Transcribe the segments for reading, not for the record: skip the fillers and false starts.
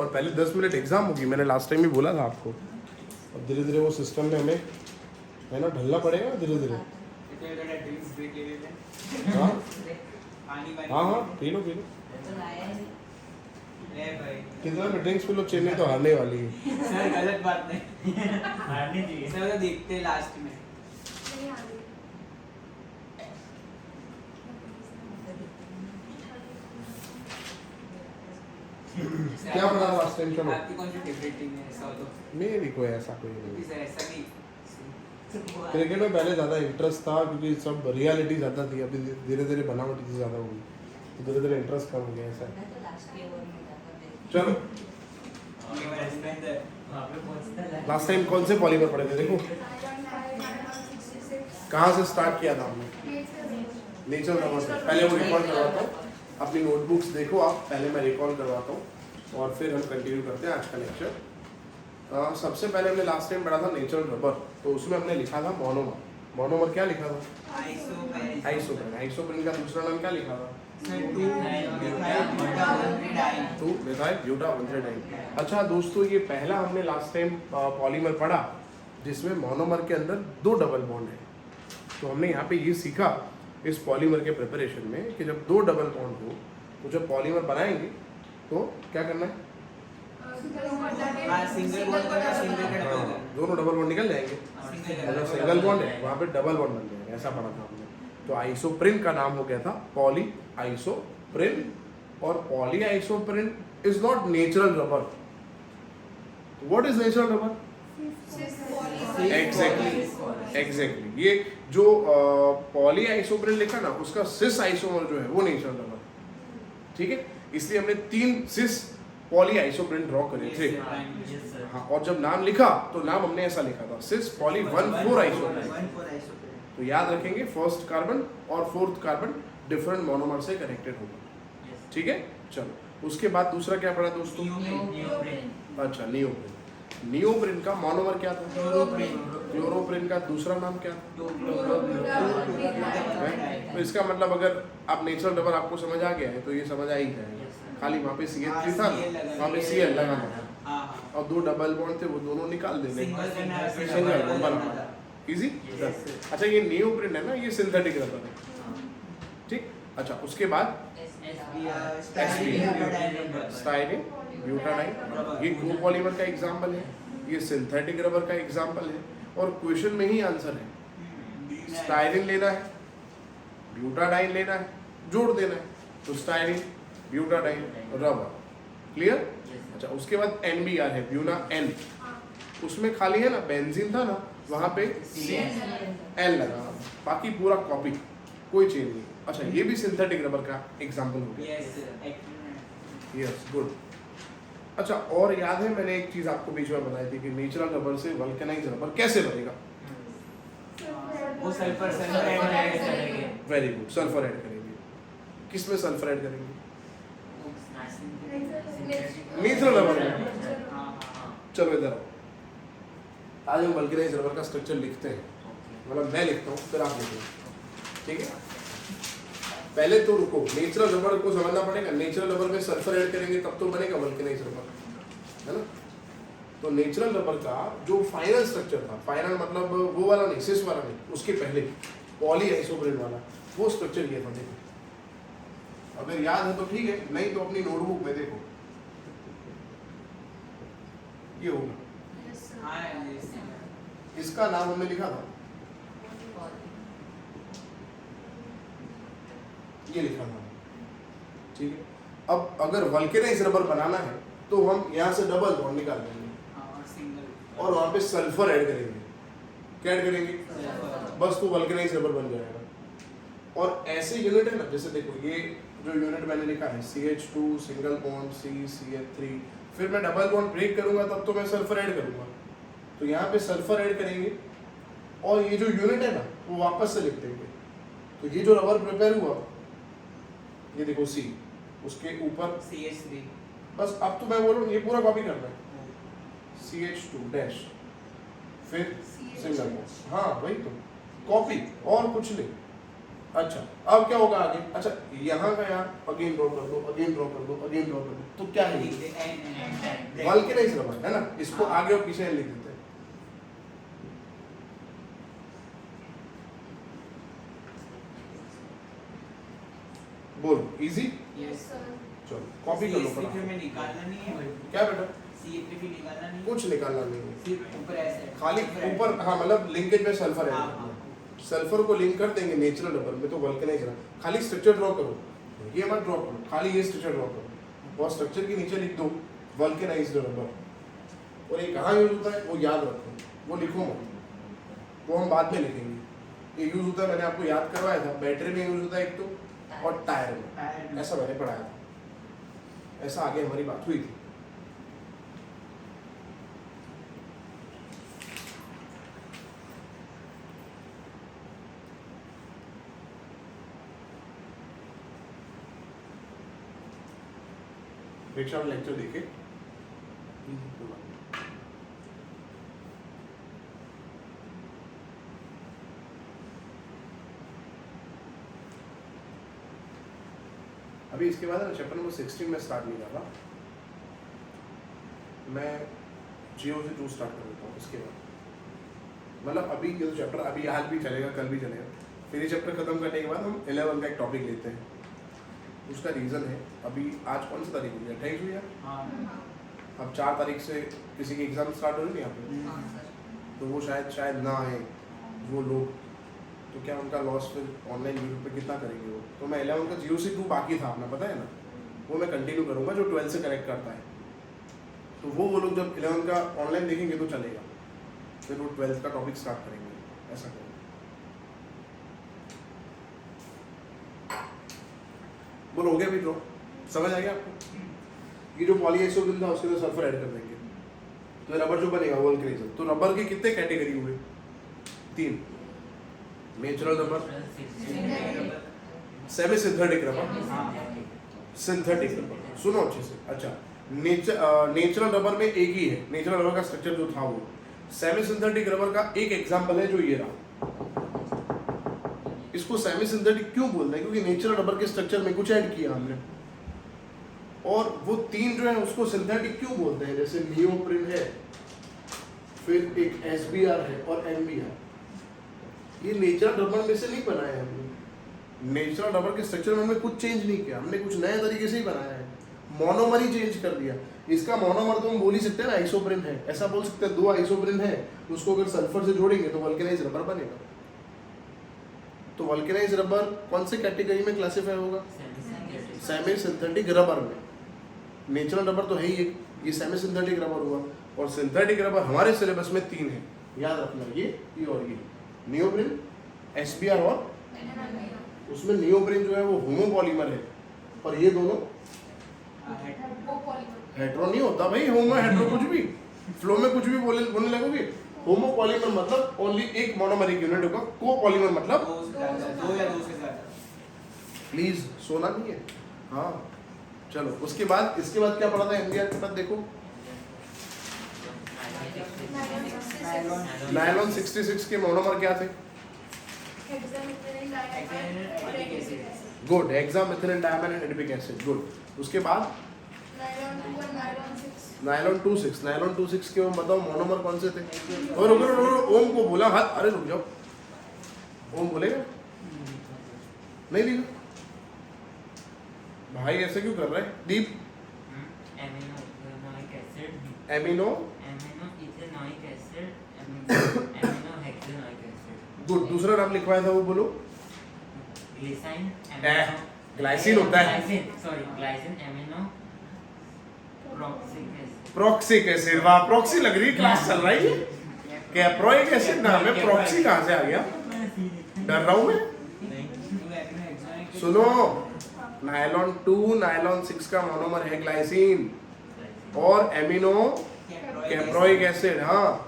पहले 10 minute exam होगी, मैंने लास्ट टाइम भी बोला था आपको। अब धीरे धीरे वो सिस्टम में हमें है ना ढलना पड़ेगा धीरे धीरे। हाँ हाँ पी लो कितना में ड्रिंक्स पी लो, चेन्नई तो हारने वाली है। सर गलत बात नहीं, हारनी चाहिए सर, तो देखते हैं लास्ट में। क्या पढ़ा लास्ट टाइम? चलो आपकी कौन सी फेवरेट टीम है? ऐसा हो तो मेरी कोई ऐसा कोई नहीं। सर ऐसा नहीं, क्रिकेट में पहले ज़्यादा इंटरेस्ट था क्योंकि सब रियलिटी ज़्यादा थी, अभी धीरे धीरे बनावटी चीज़ ज़्यादा हो गई तो धीरे धीरे इंटरेस्ट कम हो गया ऐसा। चलो लास्ट टाइम कौन से पॉलीमर पढ़े थे? देखो कहाँ से स्टार्ट किया था हमने? नेचर रबर से। पहले वो रिकॉर्ड करवाता हूँ, अपनी नोटबुक्स देखो आप, पहले मैं रिकॉल करवाता हूँ और फिर हम कंटिन्यू करते हैं आज का लेक्चर। सबसे पहले हमने लास्ट टाइम पढ़ा था नेचुरल रबर, तो उसमें हमने लिखा था मोनोमर। मोनोमर क्या लिखा था? आइसोप्रीन। आइसोप्रीन का दूसरा नाम क्या लिखा था? 2-methyl-butadiene। अच्छा दोस्तों, ये पहला हमने लास्ट टाइम पॉलीमर पढ़ा जिसमें मोनोमर के अंदर 2 डबल बॉन्ड है। तो हमने यहाँ पे ये सीखा इस पॉलीमर के प्रिपरेशन में कि जब 2 डबल बॉन्ड हो तो जब पॉलीमर बनाएंगे तो क्या करना है? दोनों डबल बॉन्ड निकल जाएंगे। अगर सिंगल बॉन्ड है वहाँ पे डबल बॉन्ड बन जाएगा, ऐसा पढ़ा था हमने। तो आइसोप्रीन का नाम हो गया था पॉली आइसोप्रीन, और poly isoprene is not natural rubber. What is natural rubber? Exactly ये जो पॉली आइसोप्रीन लिखा ना, उसका सिस आइसोमर जो है वो नेचुरल रबर। ठीक है, इसलिए हमने 3 सिस पॉली आइसोप्रीन ड्रॉ करे थे। हाँ, और जब नाम लिखा तो नाम हमने ऐसा लिखा था, सिस पॉली 1,4 आइसोप्रीन। तो याद रखेंगे फर्स्ट कार्बन और फोर्थ कार्बन डिफरेंट मोनोमर से कनेक्टेड होगा। ठीक है, चलो उसके बाद दूसरा क्या पढ़ा दोस्तों? अच्छा नियोप्रीन। नियोप्रीन का मोनोमर क्या था? क्लोरोप्रीन का दूसरा नाम क्या था? तो इसका मतलब अगर आप नेचुरल रबर आपको समझ आ गया है तो ये समझ आ ही जाएगा, खाली वहाँ पे CH3 था, वहाँ पे Cl लगाना था और 2 डबल बॉन्ड थे वो दोनों निकाल देने। सिंगल बॉन्ड बना, इजी। अच्छा ये नियोप्रीन है ना, ये सिंथेटिक रबर है। ठीक, अच्छा उसके बाद स्टाइरिन, ब्यूटाडाइन, ये कोपॉलीमर का एग्जाम्पल है, ये सिंथेटिक रबर का एग्जाम्पल है। और क्वेश्चन में ही आंसर है, स्टाइरिन लेना है, ब्यूटाडाइन लेना है, जोड़ देना है, तो स्टाइरिन ब्यूटाडाइन रबर। क्लियर? अच्छा उसके बाद NBR है, ब्यूना N, उसमें खाली है ना बेंजीन था ना, वहाँ पे L लगा, बाकी पूरा कॉपी, कोई चेंज नहीं। अच्छा ये भी सिंथेटिक रबर का एग्जाम्पल हो गया। Yes good. अच्छा और याद है मैंने एक चीज आपको बीच में बताई थी कि नेचुरल रबर से वल्केनाइज रबर कैसे बनेगा? वो सल्फर ऐड करेंगे। वेरी गुड, सल्फर ऐड करेंगे। किस में सल्फर ऐड करेंगे? नेचुरल रबर में। चलो इधर आज हम वल्केनाइज रबर का स्ट्रक्चर लिखते हैं, मतलब मैं लिखता हूँ फिर आप लिखो। ठीक है, पहले तो रुको, नेचुरल रबर को समझना पड़ेगा। नेचुरल रबर में सल्फर ऐड करेंगे तब तो बनेगा वल्केनाइज रबर, है ना। तो नेचुरल रबर का जो फाइनल स्ट्रक्चर था, फाइनल मतलब वो वाला नहीं, सिस वाला नहीं, उसके पहले पॉली आइसोप्रीन वाला, वो स्ट्रक्चर ये था। देखो अगर याद है तो ठीक है, नहीं तो अपनी नोटबुक में देखो, ये होगा। इसका नाम हमने लिखा था, ये लिखा था। ठीक है, अब अगर वल्केनाइज रबर बनाना है तो हम यहाँ से डबल बॉन्ड निकाल देंगे और वहाँ पे सल्फर ऐड करेंगे। क्या ऐड करेंगे? बस तो वल्केनाइज रबर बन जाएगा। और ऐसे यूनिट है ना, जैसे देखो ये जो यूनिट मैंने लिखा है CH2 सिंगल बॉन्ड CH3, फिर मैं डबल बॉन्ड ब्रेक करूंगा तब तो मैं सल्फर ऐड करूंगा, तो यहाँ पे सल्फर ऐड करेंगे और ये जो यूनिट है ना वो वापस से लिख देंगे। तो ये जो रबर प्रिपेयर हुआ, ये देखो C, उसके ऊपर CH3, बस अब तो मैं बोलूँ ये पूरा कॉपी करना है, CH2 डैश, फिर सिंगल बॉन्ड। हाँ वही तो कॉपी, और कुछ नहीं। अच्छा अब क्या होगा आगे? अच्छा यहाँ का यार अगेन ड्रॉ कर दो, अगेन ड्रॉ कर दो, अगेन ड्रॉ कर दो, तो क्या है? वल्केनाइज रबर है ना, इसको आगे और पीछे लिख देते हैं। बोलो इजी? Yes sir. चलो कॉपी कर लो CH3 फटाफट। में निकालना नहीं है भाई। क्या बेटा? CH3 निकालना नहीं है। कुछ निकालना नहीं है, सिर्फ ऊपर ऐसे खाली ऊपर, हाँ मतलब लिंकेज में सल्फर हाँ, ऐड करना हाँ। है। सल्फर को लिंक कर देंगे नेचुरल रबर में, तो वल्केनाइज रबर। खाली स्ट्रक्चर ड्रॉ करो, ये मत ड्रॉ करो, खाली ये स्ट्रक्चर ड्रॉ करो और स्ट्रक्चर के नीचे लिख दो वल्केनाइज्ड रबर। और ये कहाँ यूज होता है वो याद रखो, वो लिखो मत, वो हम बाद में लिखेंगे। ये यूज होता है, मैंने आपको याद करवाया था, बैटरी में यूज होता है एक तो, और टायर में, ऐसा मैंने पढ़ाया था, ऐसा आगे हमारी बात हुई थी। परीक्षा में लेक्चर देखे अभी इसके बाद ना चैप्टर नंबर 16 में स्टार्ट नहीं कर रहा मैं, जियो से 2 स्टार्ट कर देता हूँ इसके बाद। मतलब अभी ये तो चैप्टर अभी आज भी चलेगा, कल भी चलेगा, फिर ये चैप्टर खत्म करने के बाद हम 11 का एक टॉपिक लेते हैं। उसका रीज़न है, अभी आज कौन सी तारीख हुई है? 28 हुई है। अब 4 तारीख से किसी की एग्ज़ाम स्टार्ट हो रही है यहाँ पे, तो वो शायद ना आए वो लोग, तो क्या उनका लॉस फिर ऑनलाइन यूट्यूब पे कितना करेंगे वो। तो मैं 11 का जियो से 2 बाकी था अपना, पता है ना, वो मैं कंटिन्यू करूँगा जो 12 से कनेक्ट करता है। तो वो लोग जब 11 का ऑनलाइन देखेंगे तो चलेगा, फिर वो 12 का टॉपिक स्टार्ट करेंगे, ऐसा करेंगे। बोलो हो गया भी ड्रॉ, समझ आ गया आपको? ये जो पॉलीआइसोप्रीन था उसके अंदर सल्फर ऐड कर देंगे तो रबर जो बनेगा वो वल्केनाइज। तो रबर के कितने कैटेगरी हुए? 3। Natural rubber, semi synthetic rubber, synthetic rubber. सुनो अच्छे से। अच्छा नेचुरल रबर में एक ही है, नेचुरल रबर का स्ट्रक्चर जो था वो। सेमी सिंथेटिक रबर का एक एग्जांपल है जो ये रहा। इसको सेमी सिंथेटिक क्यों बोलते हैं? क्योंकि नेचुरल रबर के स्ट्रक्चर में कुछ ऐड किया हमने। और वो 3 जो है उसको सिंथेटिक क्यों बोलते हैं? जैसे नियोप्रिन है, फिर एक एसबीआर है और एमबीआर। ये नेचुरल रबर में से नहीं बनाया है हमने। नेचुरल रबर के स्ट्रक्चर में हमने कुछ चेंज नहीं किया, हमने कुछ नए तरीके से ही बनाया है, मोनोमर ही चेंज कर दिया। इसका मोनोमर तो हम बोल ही सकते हैं ना, आइसोप्रिन है, ऐसा बोल सकते हैं। 2 आइसोप्रिन है, उसको अगर सल्फर से जोड़ेंगे तो वल्केनाइज रबर बनेगा। तो वल्केनाइज रबर कौन से कैटेगरी में क्लासिफाई होगा? सेमी सिंथेटिक रबर में। नेचुरल रबर तो है ही एक, ये सेमी सिंथेटिक रबर हुआ। और सिंथेटिक रबर हमारे सिलेबस में 3 है, याद रखना, ये और ये। नियोप्रिन, एसबीआर और उसमें नियोप्रिन जो है वो होमोपॉलीमर है, और ये दोनों हेट्रो नहीं होता भाई। होमो हेट्रो कुछ भी, फ्लो में कुछ भी बोलने लगोगे। होमोपॉलीमर मतलब ओनली एक मोनोमरिक यूनिट होगा, कोपॉलीमर मतलब 2 या 2 से ज़्यादा। प्लीज सोना नहीं है। हाँ चलो उसके बाद, इसके बाद क्या पढ़ा था एमडीआर के बाद? देखो नायलॉन 66 के मोनोमर क्या थे? Good, hexamethylene डायमन and adipic acid. Good. उसके बाद नायलॉन 26। नायलॉन 26 के बताओ मोनोमर कौन से थे? और ओम को बोला हाथ, अरे रुक जाओ, ओम बोलेगा नहीं लिखा भाई, ऐसे क्यों कर रहा है दीप? Amino good. दूसरा नाम लिखवाया था वो बोलो। ग्लाइसिन होता है, प्रॉक्सिक एसिड। वाह, प्रॉक्सी लग रही है, क्लास चल रही है। कैप्रोइक एसिड नाम है, प्रॉक्सी कहाँ से आ गया? डर रहा हूँ मैं। सुनो, नायलॉन 2 नायलॉन 6 का मोनोमर है ग्लाइसिन और एमिनो कैप्रोइक एसिड। हाँ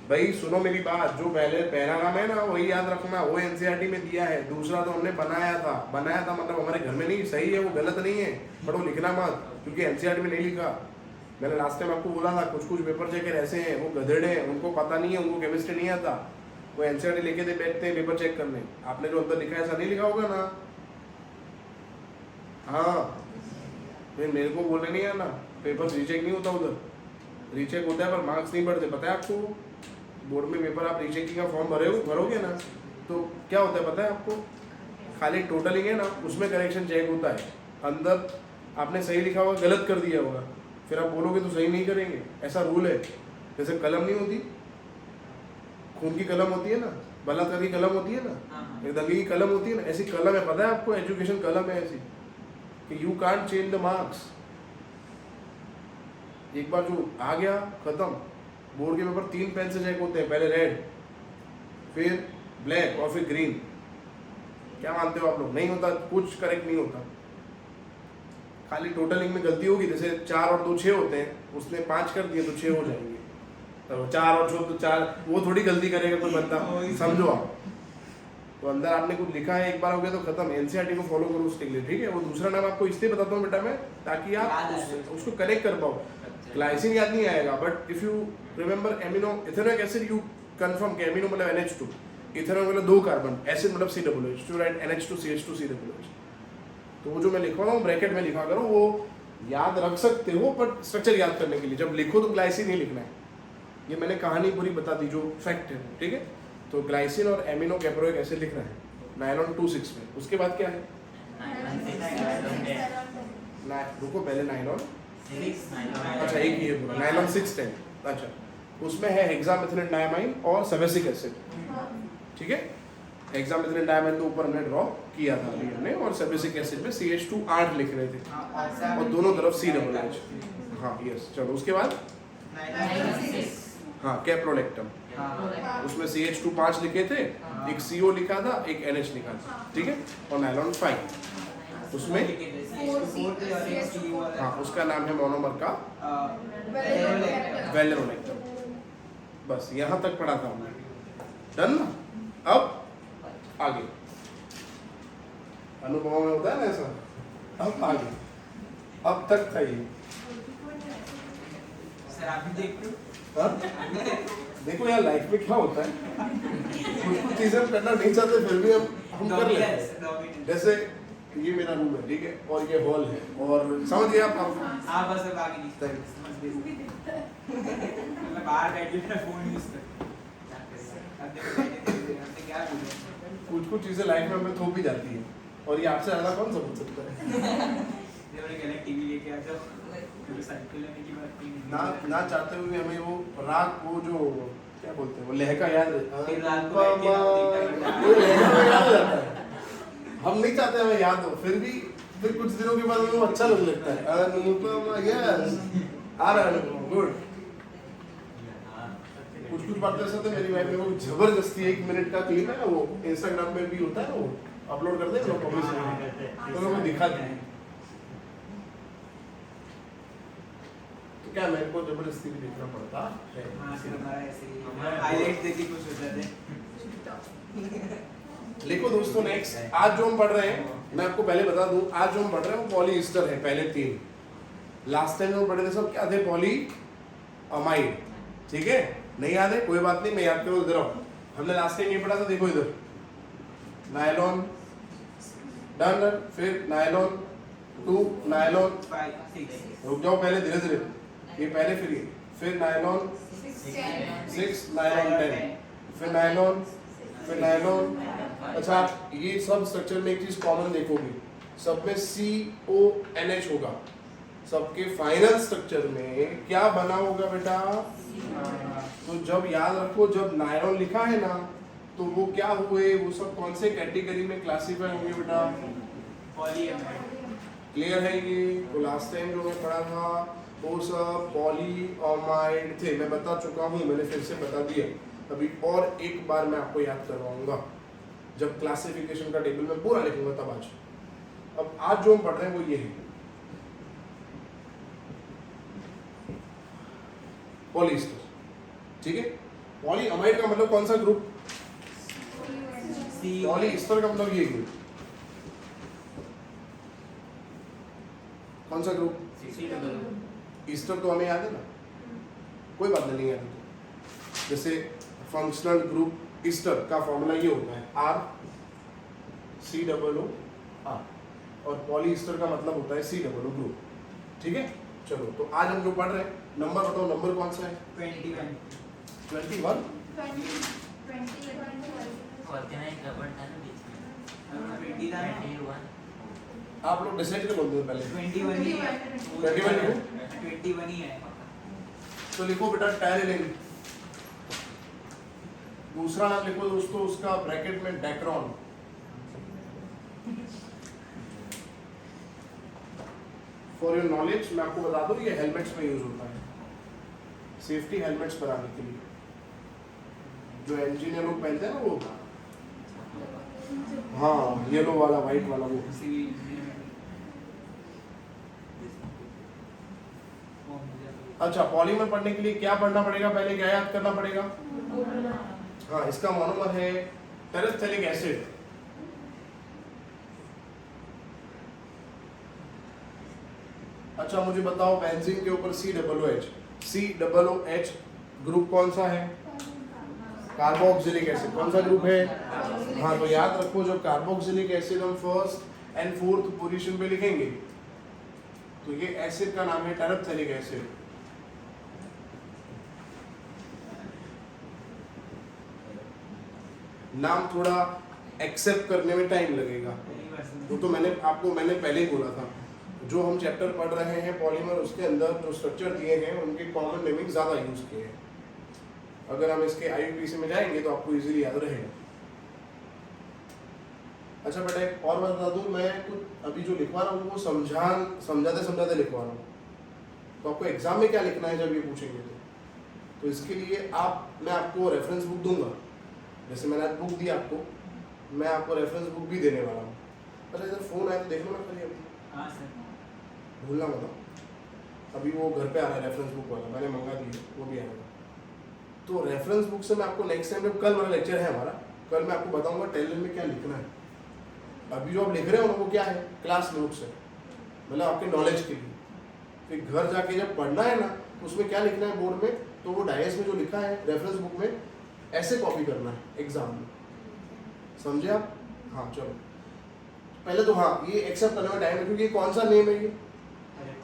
भाई सुनो मेरी बात, जो पहला नाम है ना वही याद रखना, वो एनसीईआरटी में दिया है। दूसरा तो हमने बनाया था मतलब हमारे घर में नहीं, सही है वो, गलत नहीं है, बट वो लिखना मत क्योंकि एनसीईआरटी में नहीं लिखा। मैंने लास्ट टाइम आपको बोला था कुछ पेपर चेकर ऐसे हैं, वो गधेड़े हैं, उनको पता नहीं है, उनको केमिस्ट्री नहीं आता, वो एनसीईआरटी लेके दे बैठते हैं पेपर चेक करने, आपने जो अंदर लिखा है ऐसा नहीं लिखा होगा ना। हाँ, फिर मेरे को बोलने नहीं आना, पेपर रीचेक नहीं होता उधर, रीचेक होता है पर मार्क्स नहीं बढ़ते, पता है आपको। बोर्ड में पेपर आप रीचेकिंग का फॉर्म भरोगे ना, तो क्या होता है पता है आपको, खाली टोटलिंग है ना, उसमें करेक्शन चेक होता है, अंदर आपने सही लिखा होगा गलत कर दिया होगा, फिर आप बोलोगे तो सही नहीं करेंगे, ऐसा रूल है। जैसे कलम नहीं होती, खून की कलम होती है ना, बलात्कार की कलम होती है ना, एक दंगे की कलम होती है ना, ऐसी कलम है, पता है आपको, एजुकेशन कलम है ऐसी कि you can't change the marks. एक बार जो आ गया खत्म। बोर्ड के पेपर 3 पेन से चेक होते हैं, पहले रेड, फिर ब्लैक और फिर ग्रीन। क्या मानते हो आप लोग? नहीं होता, कुछ करेक्ट नहीं होता, खाली टोटलिंग में गलती होगी। जैसे 4 और 2 6 होते हैं, उसने 5 कर दिए तो 6 हो जाएंगे, तो 4 और 6 तो 4, वो थोड़ी गलती करेगा कोई बंदा, समझो आप। तो अंदर आपने कुछ लिखा है, एक बार हो गया तो खत्म। एनसीईआरटी को फॉलो करो उसके लिए, ठीक है। वो दूसरा नाम आपको इसलिए बताता हूँ बेटा मैं, ताकि आप उसको कनेक्ट कर पाओ। ग्लाइसिन याद नहीं आएगा, but if you remember amino ethanoic acid, you confirm कि एमिनो मतलब NH2, इथेनॉल मतलब 2 कार्बन, एसिड मतलब COOH, to write NH2 CH2 COOH। तो वो जो मैं लिखवा रहा हूँ ब्रैकेट में लिखा करो, वो याद रख सकते हो, बट स्ट्रक्चर याद करने के लिए जब लिखो तो ग्लाइसिन ही लिखना है। ये मैंने कहानी पूरी बता दी जो फैक्ट है, ठीक है। तो ग्लाइसिन और एमिनो कैप्रोइक एसिड लिखना है नायलॉन 2,6 में। उसके बाद क्या है? रुको, पहले नायलॉन, अच्छा एक ही है पूरा, नायलॉन 610, अच्छा उसमें है हेक्सामेथिलेट डायमाइन और सैबेसिक एसिड, ठीक है। हेक्सामेथिलेट डायमाइन तो ऊपर हमने ड्रॉ किया था अभी हमने, और सैबेसिक एसिड में CH2 8 लिख रहे थे और दोनों तरफ COOH। हाँ यस, चलो उसके बाद हाँ कैप्रोलेक्टम, उसमें CH2 5 लिखे थे, एक CO लिखा था, एक NH लिखा था, ठीक है। और नायलॉन 5 उसमें हाँ उसका नाम है मोनोमर का वेलेरोलेक्टम। बस यहाँ तक पढ़ा था हमने, डन ना। अब आगे अनुभव में होता है ना ऐसा, अब आगे, अब तक था ये। सर आप भी देखते हो? देखो यार लाइफ में क्या होता है, कुछ चीजें करना नहीं चाहते फिर भी हम कर लेते हैं। जैसे ये मेरा रूम है, ठीक है, और ये हॉल है, और समझ गए आप? हाँ बस अब आगे नहीं समझ गए। मतलब बाहर बैठ के फोन यूज कर, क्या बोले, कुछ चीजें लाइफ में हमें थोप भी जाती है, और ये आपसे ज्यादा कौन समझ सकता है। टीवी लेके आ जाओ, साइकिल लेने की बात नहीं ना चाहते हुए हमें वो रात, वो जो क्या बोलते हैं, वो लहका याद फिर रात को बैठ के वो लहका याद हो जाता है। हम नहीं चाहते हमें याद हो, फिर भी फिर कुछ दिनों के बाद हमें वो अच्छा लगने लगता है। यस आ रहा है, गुड। कुछ बातें ऐसे थे मेरी वाइफ में, वो जबरदस्ती 1 मिनट का क्लिप है ना, वो इंस्टाग्राम पे भी होता है, वो अपलोड करते हैं लोग, पब्लिश तो लोगों को दिखाते हैं। तो क्या मेरे को जबरदस्ती भी देखना पड़ता है। हां सिर्फ हमारा ऐसे ही हाईलाइट देखी कुछ हो जाते। लिखो दोस्तों, नेक्स्ट आज जो हम पढ़ रहे हैं, मैं आपको पहले बता दूं, आज जो हम पढ़ रहे हैं वो पॉलीएस्टर है, पहले 3। लास्ट टाइम हम पढ़े थे सब क्या थे, पॉलीअमाइड, ठीक है। नहीं याद है कोई बात नहीं, मैं याद करूँ, इधर आओ। हमने लास्ट टाइम ये पढ़ा था, देखो इधर नायलॉन डन, फिर नायलॉन 2, नायलॉन 5 6 रुक जाओ पहले, धीरे धीरे, ये पहले फिर नायलॉन 6, नायलॉन 10, फिर नायलॉन। अच्छा ये सब स्ट्रक्चर में एक चीज कॉमन देखोगे, सब में CONH होगा, सबके फाइनल स्ट्रक्चर में क्या बना होगा बेटा। तो जब याद रखो, जब नायलॉन लिखा है ना, तो वो क्या हुए, वो सब कौन से कैटेगरी में क्लासीफाई होंगे बेटा, पॉलीअमाइड। क्लियर है ये। तो लास्ट टाइम जो मैं पढ़ा था वो सब पॉलीअमाइड थे, मैं बता चुका हूँ, मैंने फिर से बता दिया। अभी और एक बार मैं आपको याद करवाऊंगा, जब क्लासिफिकेशन का टेबल में पूरा लिखूंगा तब आज। अब आज जो हम पढ़ रहे हैं वो ये है पॉलीएस्टर, ठीक है। पॉलीअमाइड का मतलब कौन सा ग्रुप, पॉलीएस्टर का मतलब ये ग्रुप, कौन सा ग्रुप, ईस्टर तो हमें याद है ना, कोई बात नहीं याद है तो। जैसे फंक्शनल ग्रुप ईस्टर का फॉर्मूला ये होता है R C double O R, और पॉलीस्टर का मतलब होता है सी डबल ओ ग्रुप। ठीक है, चलो तो आज हम जो पढ़ रहे हैं, नंबर बताओ, नंबर कौन सा है? 21 21। आप लोग डिसाइड कर लो पहले। 21 ही है। 21 ही है। तो लिखो बेटा टैलिलिन। दूसरा नाम लिखो दोस्तों उसका ब्रैकेट में डेक्रोन। फॉर योर नॉलेज मैं आपको बता दूं ये हेलमेट्स में यूज होता है, सेफ्टी हेलमेट्स बनाने के लिए जो इंजीनियर लोग पहनते हैं ना वो, हाँ येलो वाला व्हाइट वाला वो। अच्छा, पॉलीमर पढ़ने के लिए क्या पढ़ना पड़ेगा, पहले क्या याद करना पड़ेगा? हाँ, इसका मोनोमर है टेरेफ्थैलिक एसिड। अच्छा मुझे बताओ बेंजीन के ऊपर COOH ग्रुप कौन सा है? Carboxylic acid. कौन सा ग्रुप है? हाँ, तो याद रखो जब कार्बोक्सिलिक एसिड हम फर्स्ट एंड फोर्थ पोजीशन पे लिखेंगे तो ये एसिड का नाम है टेरेफ्थैलिक एसिड। नाम थोड़ा एक्सेप्ट करने में टाइम लगेगा, वो तो मैंने पहले ही बोला था। जो हम चैप्टर पढ़ रहे हैं पॉलीमर, उसके अंदर जो स्ट्रक्चर दिए हैं उनके कॉमन नेमिंग ज़्यादा यूज किए हैं। अगर हम इसके IUPAC में जाएंगे तो आपको इजीली याद रहेगा। अच्छा बेटा एक और बता दूं, मैं कुछ अभी जो लिखवा रहा हूँ वो समझाते लिखवा रहा हूँ, तो आपको एग्जाम में क्या लिखना है जब ये पूछेंगे तो इसके लिए मैं आपको रेफरेंस बुक दूंगा। जैसे मैंने आज बुक दी आपको, मैं आपको रेफरेंस बुक भी देने वाला हूँ। अच्छा इधर फोन आया तो देख लो ना खाली अभी। हाँ सर। भूलना मत, अभी वो घर पे आ रहा है रेफरेंस बुक वाला, मैंने मंगा दी है, वो भी आएगा। तो रेफरेंस बुक से मैं आपको नेक्स्ट टाइम जब कल मेरा लेक्चर है हमारा, कल मैं आपको बताऊंगा टेलर में क्या लिखना है। अभी जो आप लिख रहे हो ना वो क्या है? क्लास नोट्स है, मतलब आपके नॉलेज के लिए। फिर घर जाके जब पढ़ना है ना तो उसमें क्या लिखना है बोर्ड में, तो वो डायस में जो लिखा है रेफरेंस बुक में ऐसे कॉपी करना है एग्जाम में, समझे आप? हाँ चलो पहले तो हाँ ये एक्सेप्ट करने में टाइम है, क्योंकि ये कौन सा नेम है? ये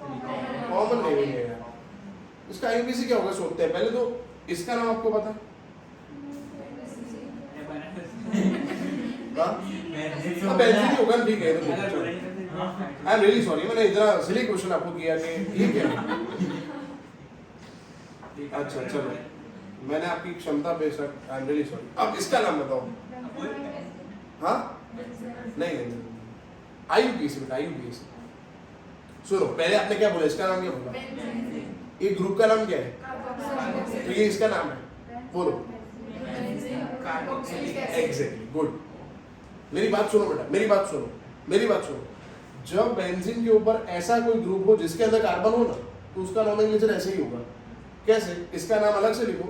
कॉमन नेम है यार। इसका IUPAC क्या होगा सोचते हैं। पहले तो इसका नाम आपको पता है? बेंजीन होगा, ठीक है। आई एम रियली सॉरी, मैंने इतना सिली क्वेश्चन आपको किया कि ये क्या है। अच्छा चलो, मैंने आपकी क्षमता पे sir, I am really sorry. अब इसका नाम बताओ। हाँ नहीं IUPAC बेटा, IUPAC। सुनो पहले आपने क्या बोला, इसका नाम क्या बोला? ये ग्रुप का नाम क्या है? तो ये इसका नाम है, बोलो। Exactly, good. मेरी बात सुनो बेटा, मेरी बात सुनो। जब बेंजीन के ऊपर ऐसा कोई ग्रुप हो जिसके अंदर कार्बन हो ना, तो उसका नोमेनक्लेचर ऐसे ही होगा। कैसे? इसका नाम अलग से लिखो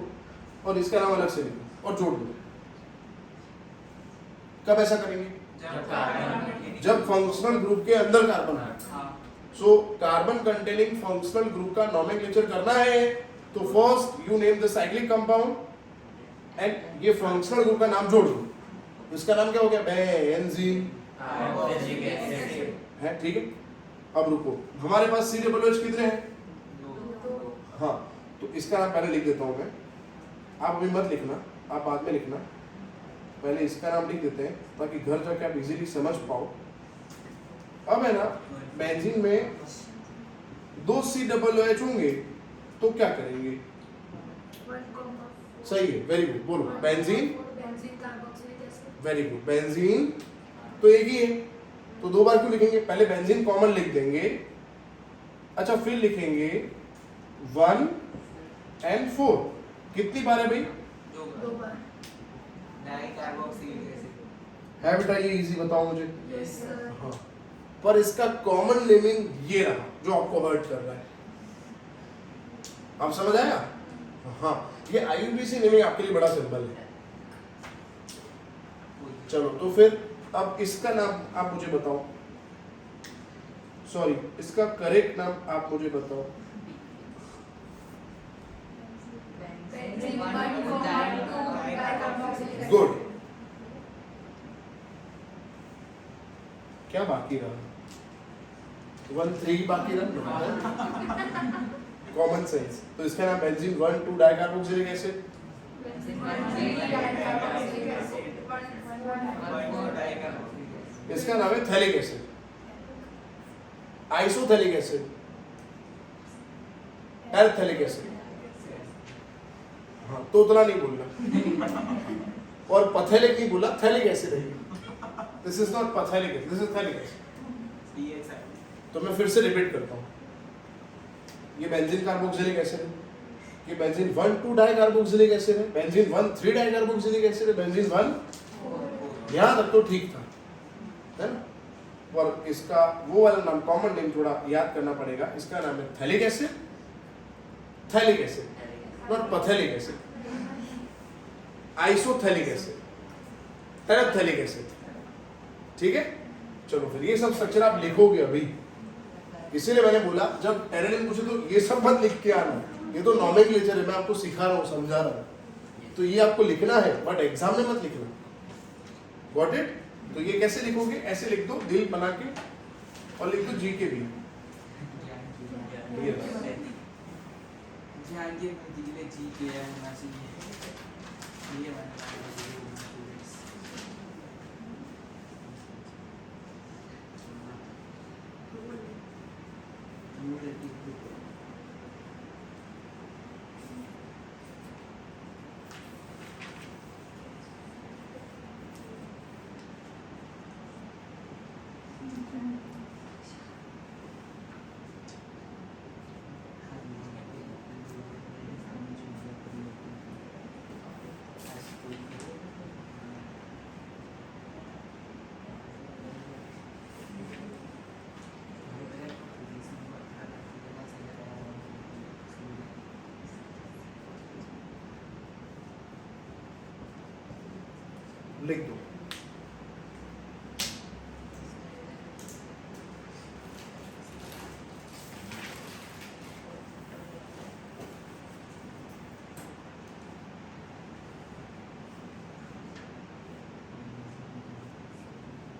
और इसका नाम अलग से लिखो और जोड़ दो। कब ऐसा करेंगे? जब फंक्शनल ग्रुप के अंदर कार्बन है। So carbon containing functional group का नोमेनक्लेचर करना है तो first you name the cyclic compound and ये फंक्शनल ग्रुप का नाम जोड़ दो। इसका नाम क्या हो गया? बेंजीन है, ठीक है। अब रुको, हमारे पास COOH कितने हैं? हाँ, तो इसका नाम पहले लिख देता हूँ मैं, आप अभी मत लिखना, आप बाद में लिखना। पहले इसका नाम लिख देते हैं ताकि घर जाके आप इजीली समझ पाओ। अब है ना, बेंजीन में 2 COOH होंगे तो क्या करेंगे? सही है, वेरी गुड, बोलो बेंजीन। वेरी गुड, बेंजीन तो एक ही है तो 2 बार क्यों लिखेंगे? पहले बेंजीन कॉमन लिख देंगे, अच्छा फिर लिखेंगे 1 and 4। कितनी बार है भाई? 2 बार। डाइकार्बोक्सिलिक एसिड है बेटा, ये इजी बताओ मुझे। Yes sir. हाँ, पर इसका कॉमन नेमिंग ये रहा जो आपको हर्ट कर रहा है। आप समझ आया? हाँ, ये IUPAC नेमिंग आपके लिए बड़ा सिंपल है। चलो तो फिर अब इसका नाम आप मुझे बताओ, सॉरी इसका करेक्ट नाम आप मुझे बताओ। गुड, बाकी रहा 1 3 बाकी रहा कॉमन सेंस। तो इसका नाम बेंजीन 1 2 डाइकार्बोक्सिलिक एसिड, इसका नाम है phthalic acid, isophthalic acid, orthophthalic acid. हाँ तो उतना नहीं बोलना और पथेलिक नहीं बोला, थैलिक एसिड है। This is not pathelic acid, this is phthalic acid. तो मैं फिर से रिपीट करता हूँ, ये बेंजीन कार्बोक्सिलिक एसिड है, ये बेंजीन 1 2 डाइकार्बोक्सिलिक एसिड है, बेंजीन 1 3 डाइकार्बोक्सिलिक एसिड है, बेंजीन 1 यहाँ तक तो ठीक था, है ना। और इसका वो वाला नाम, कॉमन नेम थोड़ा याद करना पड़ेगा, इसका नाम है phthalic acid, phthalic acid, not pathelic acid, isophthalic acid, terephthalic acid. ठीक है, चलो फिर ये सब स्ट्रक्चर आप लिखोगे अभी, इसीलिए मैंने बोला जब टेरेनिन पूछे तो ये सब मत लिख के आना, ये तो नॉमेनक्लेचर है, मैं आपको सिखा रहा हूँ, समझा रहा हूँ, तो ये आपको लिखना है बट एग्जाम में मत लिखना। Got it? तो ये कैसे लिखोगे, ऐसे लिख दो दिल बना के और लिख दो जी के भी। लिख दो।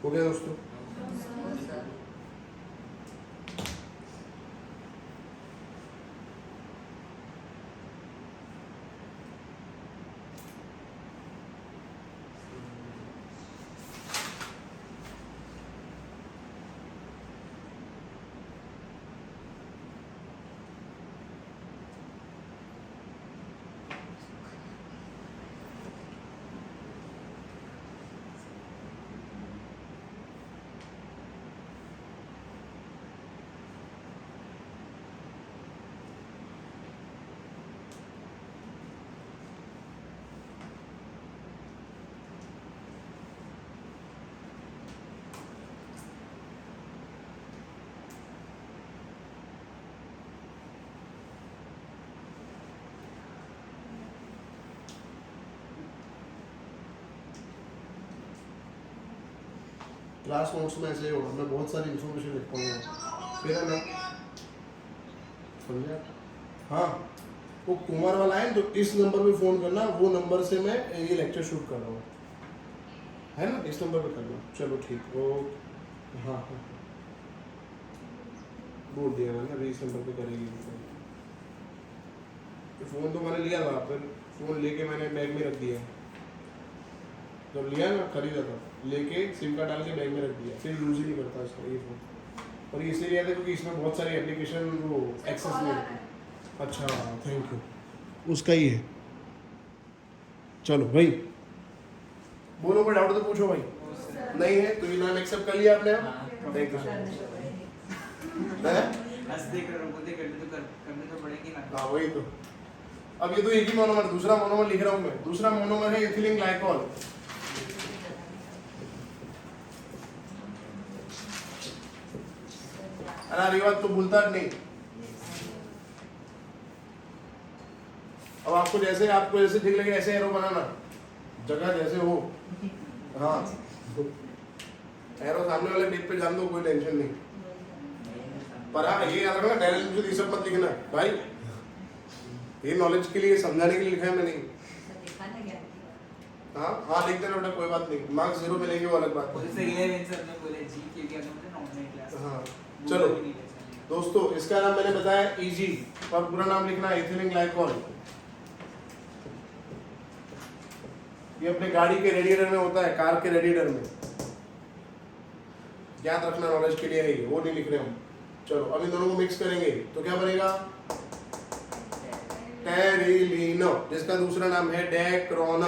हो गया दोस्तों? क्लास नोट्स में ऐसे ही होगा, मैं बहुत सारी इन्फॉर्मेशन लिख पाऊंगा फिर है ना, समझे? हाँ, वो कुमार वाला है तो इस नंबर पे फ़ोन करना, वो नंबर से मैं ये लेक्चर शूट कर रहा हूँ, है ना, इस नंबर पे करना। चलो ठीक, वो हाँ हाँ बोल दिया मैंने, अभी इस नंबर पे करेगी। फ़ोन तो मैंने लिया था, फिर फ़ोन लेके मैंने बैग में रख दिया, जब लिया ना खरीदा था, लेके सिम कार्ड डाल के बैग में रख दिया, फिर यूज़ ही नहीं करता इसका ये फ़ोन। और इसलिए लिया था क्योंकि इसमें बहुत सारी एप्लीकेशन वो एक्सेस नहीं होती। अच्छा थैंक यू, उसका ही है। चलो भाई बोलो, कोई डाउट तो पूछो भाई। नहीं है तो ये नाम एक्सेप्ट कर लिया आपने? Thank you sir. करने तो पड़ेगी ना। हाँ वही तो, अब ये तो एक ही मोनोमर, दूसरा मोनोमर लिख रहा हूँ मैं, दूसरा मोनोमर है इथिलीन ग्लाइकॉल। अरे ये बात तो भूलता नहीं। अब आपको जैसे ठीक लगे ऐसे एरो बनाना, जगह जैसे हो। हाँ एरो सामने वाले पेज पे जान दो, कोई टेंशन नहीं। पर हाँ ये याद रखना, डायरेक्ट मुझे ये सब मत लिखना भाई, ये नॉलेज के लिए, समझाने के लिए लिखा है मैंने। हाँ लिख देना बेटा, कोई बात नहीं, मार्क्स 0 मिलेंगे वो अलग बात है। जैसे 11 सर ने बोले जी के लिए तो नॉमिनल क्लास। हाँ चलो दोस्तों, इसका नाम मैंने बताया इजी, और पूरा नाम लिखना है इथिलीन ग्लाइकॉल। ये अपने गाड़ी के रेडिएटर में होता है, कार के रेडिएटर में, याद रखना, नॉलेज के लिए है ये, वो नहीं लिख रहे हम। चलो अब इन दोनों को मिक्स करेंगे तो क्या बनेगा, टेरिलीन, जिसका दूसरा नाम है डेक्रोन,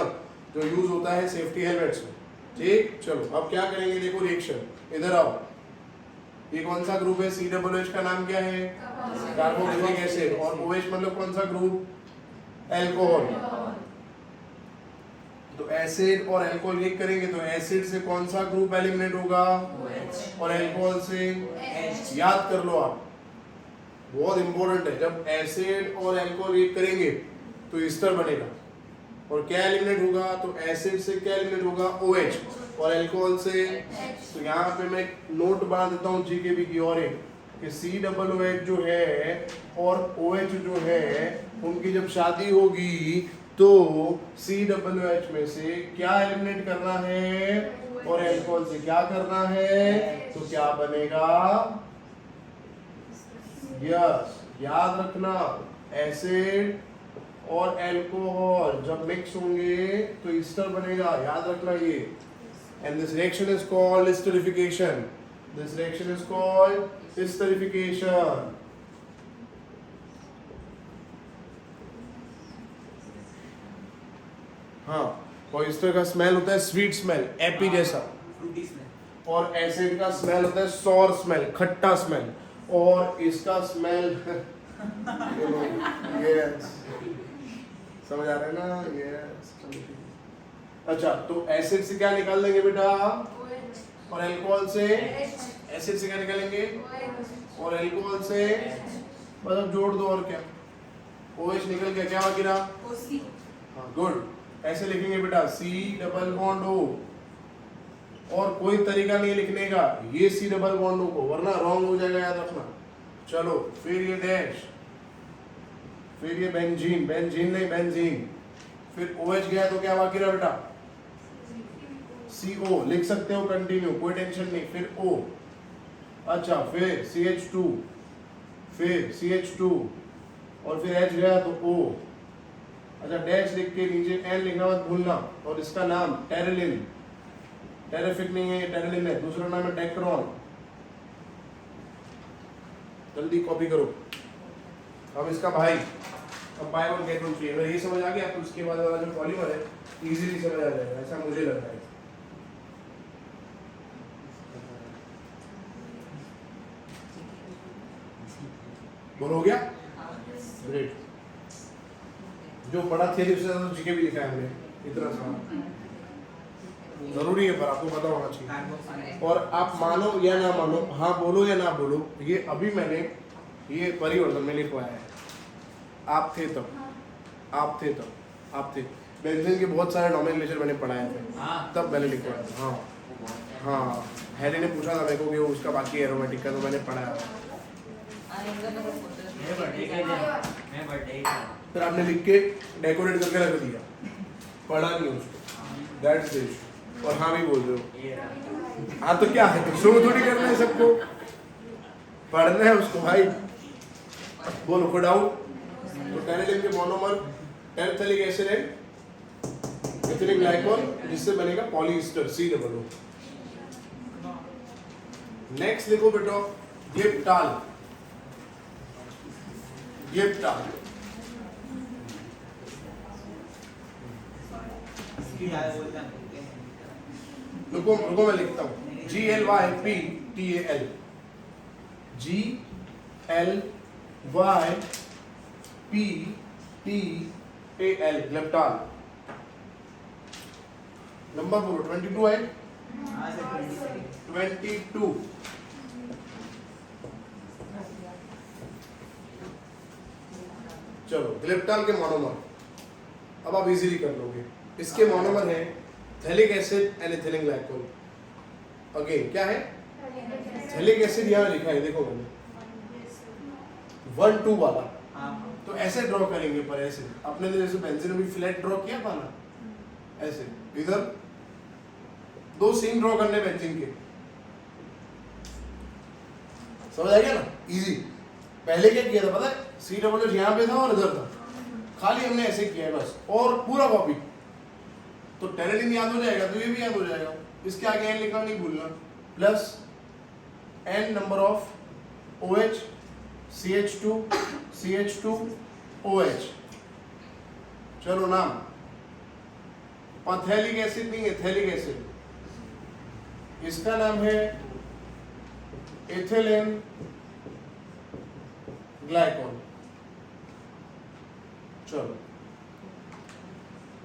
जो यूज होता है सेफ्टी हेलमेट्स में। ठीक, चलो अब क्या करेंगे, देखो रिएक्शन, इधर आओ। ये कौन सा ग्रुप है, COOH का नाम क्या है, कार्बोक्सिलिक एसिड, और OH मतलब कौन सा ग्रुप, अल्कोहल। तो एसिड और अल्कोहल रिएक्ट करेंगे तो एसिड से कौन सा ग्रुप एलिमिनेट होगा, और अल्कोहल से याद कर लो आप, बहुत इंपॉर्टेंट है। जब एसिड और अल्कोहल रिएक्ट करेंगे तो ईस्टर बनेगा, और क्या एलिमिनेट होगा, तो एसिड से क्या एलिमिनेट होगा, OH, और अल्कोहल से। तो यहाँ पे मैं एक नोट बना देता हूँ GKB की, और एक कि COOH जो है और OH जो है उनकी जब शादी होगी तो COOH में से क्या एलिमिनेट करना है, और अल्कोहल से क्या करना है, तो क्या बनेगा, यस याद रखना, एसिड और अल्कोहल जब मिक्स होंगे तो ईस्टर बनेगा, याद रखना ये। And this reaction is called esterification, this reaction is called esterification. हाँ, और ईस्टर का स्मेल होता है स्वीट स्मेल, एपी जैसा, फ्रूटी स्मेल, और एसिड का स्मेल होता है सॉर स्मेल, खट्टा स्मेल, और इसका स्मेल यस समझ आ रहा है ना, यस। अच्छा, तो एसिड से क्या निकाल देंगे बेटा, और अल्कोहल से, एसिड से क्या निकालेंगे, और अल्कोहल से, मतलब जोड़ दो, और क्या, OH निकल गया, क्या बाकी रहा, हाँ गुड। ऐसे लिखेंगे बेटा C डबल बॉन्ड O, और कोई तरीका नहीं लिखने का ये C डबल बॉन्ड O को, वरना रॉन्ग हो जाएगा, याद रखना। चलो फिर ये डैश, फिर ये बेंजीन, बेंजीन नहीं बेंजीन, फिर OH गया तो क्या बाकी रहा बेटा, CO लिख सकते हो कंटिन्यू, कोई टेंशन नहीं, फिर O, अच्छा फिर CH2, फिर CH2, और फिर H गया तो O, अच्छा डैश लिख के नीचे N लिखना मत भूलना, और इसका नाम टेरिलिन, टेरिफिक नहीं है, टेरिलिन है, दूसरा नाम है डेक्रोन। जल्दी कॉपी करो। अब इसका भाई, अब by one get one free, अगर ये समझ आ गया तो उसके बाद वाला जो पॉलीमर है इजीली समझ आ जाएगा, ऐसा मुझे लग रहा है। बोल हो गया, ग्रेट। जो पढ़ा थियरी उससे ज्यादा जीके भी लिखा है हमने, इतना सा जरूरी है, पर आपको पता होना चाहिए। और आप मानो या ना मानो, हाँ बोलो या ना बोलो, ये अभी मैंने ये परिवर्तन में लिखवाया है, आप थे तब, आप थे तब, आप थे, बेंजीन के बहुत सारे नॉमेनक्लेचर मैंने पढ़ाए थे, तब मैंने लिखवाया था। हाँ हाँ, हैरी ने पूछा था मेरे को कि उसका बाकी एरोमेटिक का, तो मैंने पढ़ाया था। फिर आपने लिख के डेकोरेट करके रख दिया, पढ़ा नहीं उसको, दैट्स इट। और हाँ भी बोल रहे हो, हाँ तो क्या है, तो शो थोड़ी करना है सबको, पढ़ना है उसको भाई। बोलो कोड आउट। तो टेरिलिन के मोनोमर टेरिथेलिक एसिड है, एथिलीन ग्लाइकॉल, जिससे बनेगा पॉलीएस्टर COO। नेक्स्ट देखो बेटा, गिब्टाल, गिब्टाल रुको रुको मैं लिखता हूँ, GLYPTAL, GLYPTAL, ग्लिप्टाल। नंबर बोलो, 22 है, 22। चलो ग्लिप्टाल के मोनोमर अब आप इजीली कर लोगे। इसके मोनोमर है phthalic acid and ethylene glycol. Again क्या है, थैलिक एसिड यहाँ लिखा है, देखो मैंने 1-2 वाला, तो ऐसे ड्रॉ करेंगे पर ऐसे, अपने जैसे बेंजीन में फ्लैट ड्रॉ किया था ना, ऐसे इधर दो सीन ड्रॉ करने बेंजीन के, समझ आ गया ना, इजी। पहले क्या किया था पता है, सी डबल एच यहाँ पे था और इधर था, खाली हमने ऐसे किया है बस, और पूरा कॉपी। तो टेरेडिन याद हो जाएगा तो ये भी याद हो जाएगा। इसके आगे एन लिखना नहीं भूलना, plus n number of OH CH2 CH2 OH। चलो नाम, पैथेलिक एसिड नहीं एथेलिक एसिड, इसका नाम है एथिलीन ग्लाइकॉल। चलो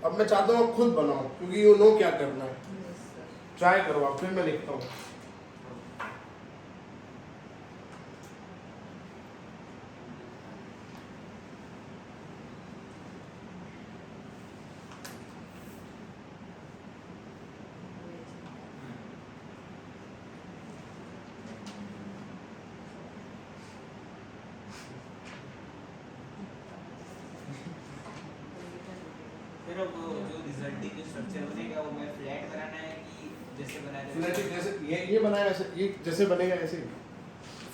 अब मैं चाहता हूँ खुद बनाओ, क्योंकि यू नो क्या करना है। ट्राई करो आप, फिर मैं लिखता हूँ। फिर वो जो रिजल्टिंग जो स्ट्रक्चर बनेगा वो मैं फ्लैट बनाना है कि जैसे बनाया था फ्लैट जैसे ये बनाया ऐसे, ये जैसे बनेगा ऐसे।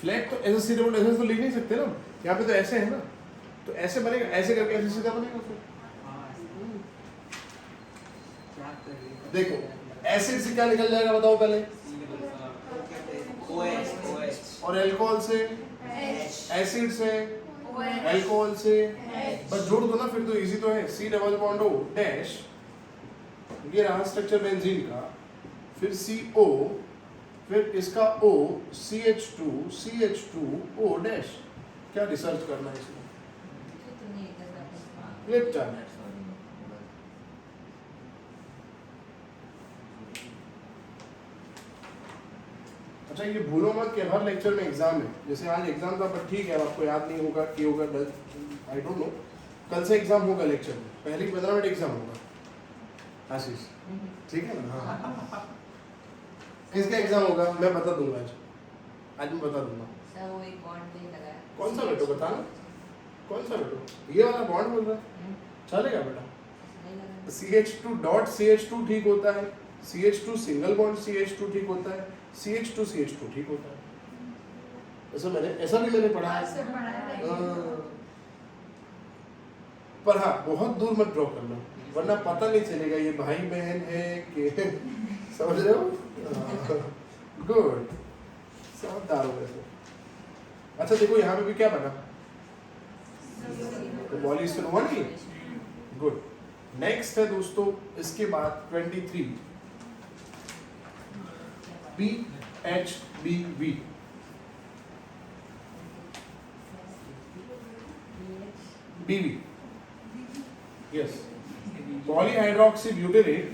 फ्लैट तो ऐसे सीधे बोल ऐसे तो लिख नहीं सकते ना, यहाँ पे तो ऐसे है ना, तो ऐसे बनेगा, ऐसे करके ऐसे सीधा बनेगा फिर। हाँ देखो एसिड से क्या निकल जाएगा बताओ पहले, OH और अल्कोहल से, एसिड से, अल्कोहल से, बस जोड़ दो ना, फिर तो इजी तो है। C double bond O dash, ये रहा स्ट्रक्चर बेंजीन का, फिर CO, फिर इसका O CH2 CH2 O dash. क्या रिसर्च करना है इसमें, लेप्टा। अच्छा ये भूलो मत कि हर लेक्चर में एग्जाम है, जैसे आज एग्जाम था पर ठीक है, आपको याद नहीं होगा कि होगा, आई डोंट नो, कल से एग्जाम होगा लेक्चर में, पहले 15 मिनट एग्जाम होगा आशीष, ठीक है ना। हाँ किसका एग्जाम होगा मैं बता दूंगा, आज मैं बता दूंगा। सर वो एक बॉन्ड पे लगा है। कौन सा बेटो बताना, कौन सा बेटो, ये वाला बॉन्ड बोल रहा है, चलेगा बेटा। नहीं लगा। CH2 डॉट CH2 ठीक होता है, CH2 सिंगल बॉन्ड CH2 ठीक होता है, CH2 CH2 ठीक होता है। ऐसा भी मैंने पढ़ा है। पर हाँ बहुत दूर मत ड्रॉ करना, वरना पता नहीं चलेगा ये भाई बहन है कि समझ रहे हो। गुड, समझदार हो वैसे। अच्छा देखो यहाँ पे भी क्या बना, तो पॉलीस्टर 1 ही। गुड, नेक्स्ट है दोस्तों इसके बाद 23 PHBV। BV, यस, पॉलीहाइड्रोक्सी ब्यूटेरेट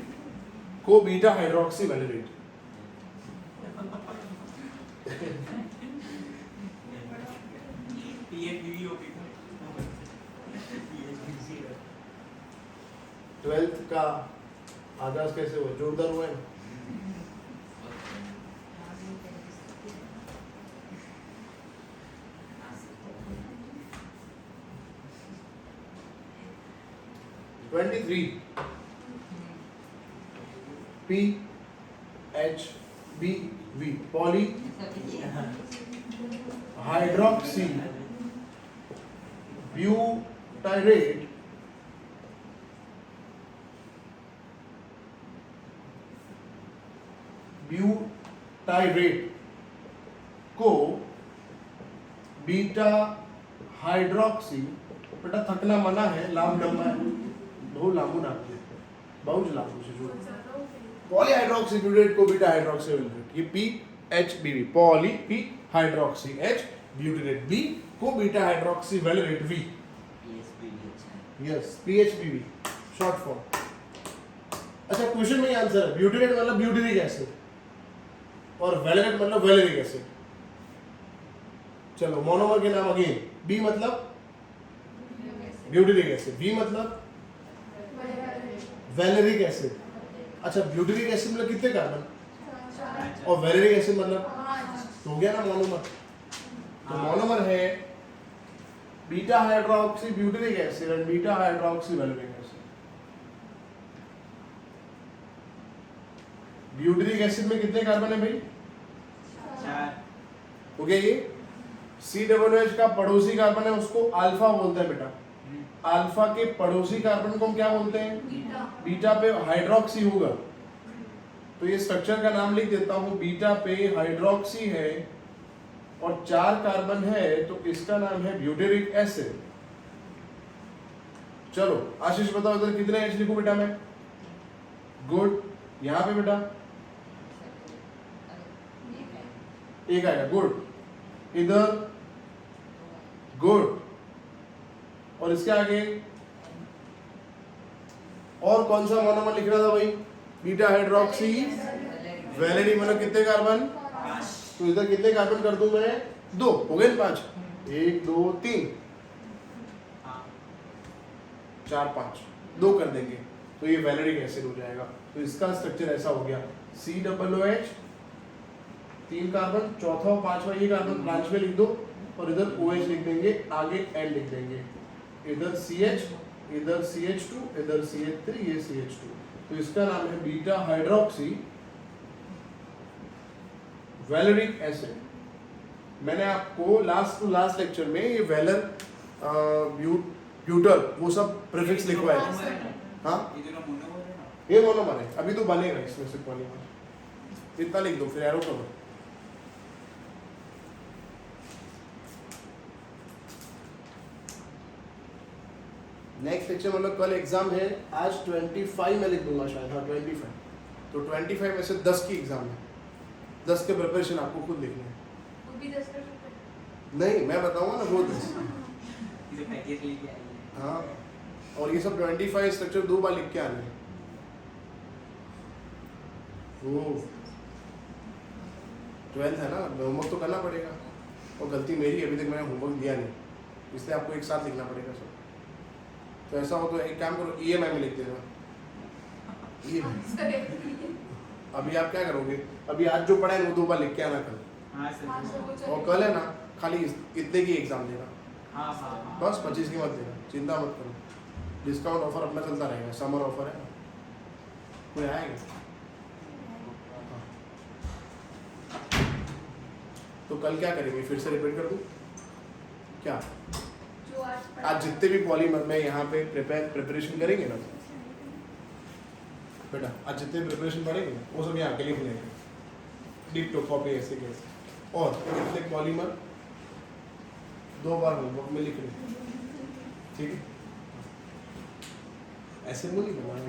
को बीटा हाइड्रोक्सी वैलेरेट। ट्वेल्थ का आगाज कैसे हुआ, जोरदार हुआ है। PHBV, पॉली हाइड्रोक्सी ब्यूटाइरेट को बीटा हाइड्रोक्सी, बेटा थकना मना है, लाम लंबा है, बहुत लामू नाम है, बहुत लामू से जुड़ा। पॉलीहाइड्रोक्सी ब्यूटेरेट को बीटा हाइड्रोक्सी वैलेरेट, ये PHBV, poly P hydroxy H ब्यूटेरेट B को beta hydroxy valerate V। Yes PHBV short form. अच्छा क्वेश्चन में ही आंसर है, ब्यूटेरेट मतलब ब्यूटेरिक एसिड और वैलेरेट मतलब वैलेरिक एसिड। चलो मोनोमर के नाम अगेन, B मतलब ब्यूटेरिक एसिड, V मतलब वैलेरिक एसिड। अच्छा ब्यूटेरिक एसिड मतलब कितने कार्बन, और वैलेरिक एसिड मतलब तो हो गया ना मोनोमर। तो मोनोमर है beta hydroxy butyric acid and beta hydroxy valeric acid. Butyric acid में कितने कार्बन है भाई? 4 हो गया ये। COOH का पड़ोसी कार्बन है उसको अल्फा बोलते हैं बेटा। अल्फा के पड़ोसी कार्बन को हम क्या बोलते हैं? बीटा पे हाइड्रोक्सी होगा, तो ये स्ट्रक्चर का नाम लिख देता हूं, बीटा पे हाइड्रोक्सी है और 4 कार्बन है तो इसका नाम है ब्यूटेरिक एसिड। चलो आशीष बताओ इधर कितने H लिखूं बेटा मैं? गुड। यहाँ पे बेटा एक आएगा, गुड। इधर गुड। और इसके आगे और कौन सा मोनोमर लिख रहा था भाई? बीटा हाइड्रोक्सी वैलेडी। मतलब कितने कार्बन? 5 तो इधर कितने कार्बन कर दूं मैं? 2 हो गए 5। 1 2 3 हाँ 4 5 2 कर देंगे तो ये वैलेडिक एसिड हो जाएगा। तो इसका स्ट्रक्चर ऐसा हो गया, COOH 3 कार्बन, चौथा और पांचवा ये कार्बन ब्रांच में लिख दो और इधर OH लिख देंगे, आगे N लिख देंगे, इधर CH, इधर CH2, इधर CH3, ये CH2। तो इसका नाम है बीटा हाइड्रोक्सी वैलेडिक एसिड। मैंने आपको लास्ट लेक्चर में ये वैलर ब्यूटर वो सब प्रीफिक्स लिखवाए थे। हाँ ये दोनों मोनोमर है ना? ये मोनोमर है, अभी तो बनेगा इसमें से पॉलीमर। इतना लिख दो फिर एरो करो। नेक्स्ट लेक्चर मतलब कल एग्जाम है, आज 25 में लिख दूंगा शायद। हाँ 25। तो 25 में से 10 की एग्जाम है, 10 के प्रिपरेशन आपको खुद लिखने हैं। वो भी 10 कर सकते हैं। नहीं मैं बताऊंगा ना वो 10। इसे पैकेज लेके आई है। हाँ और ये सब 25 स्ट्रक्चर 2 बार लिख के आने हैं। वो 12th है ना, होमवर्क तो करना पड़ेगा और गलती मेरी, अभी तक मैंने होमवर्क दिया नहीं, इसलिए आपको एक साथ लिखना पड़ेगा सब। तो ऐसा हो तो एक काम करो, EMI में लिख देना। EMI अभी आप क्या करोगे, अभी आज जो पढ़ा है वो 2 बार लिख के आना कल, हाँ सर। और कल है ना खाली इतने की एग्जाम देना, हाँ हाँ बस 25 की मत देना, चिंता मत करो। डिस्काउंट ऑफर अपना चलता रहेगा, समर ऑफर है, कोई आएगा। तो कल क्या करेंगे, फिर से रिपीट कर दूं क्या? जो आज आज जितने भी पॉलीमर में यहाँ पे प्रिपरेशन करेंगे ना बेटा, आज जितने प्रिपरेशन पढ़ेंगे ना वो सब यहाँ के लिख लेंगे, डिक्टो कॉपी ऐसे कैसे। और कितने पॉलीमर 2 बार होमवर्क में लिख लेंगे, ठीक है? ऐसे मुँह नहीं बनाना।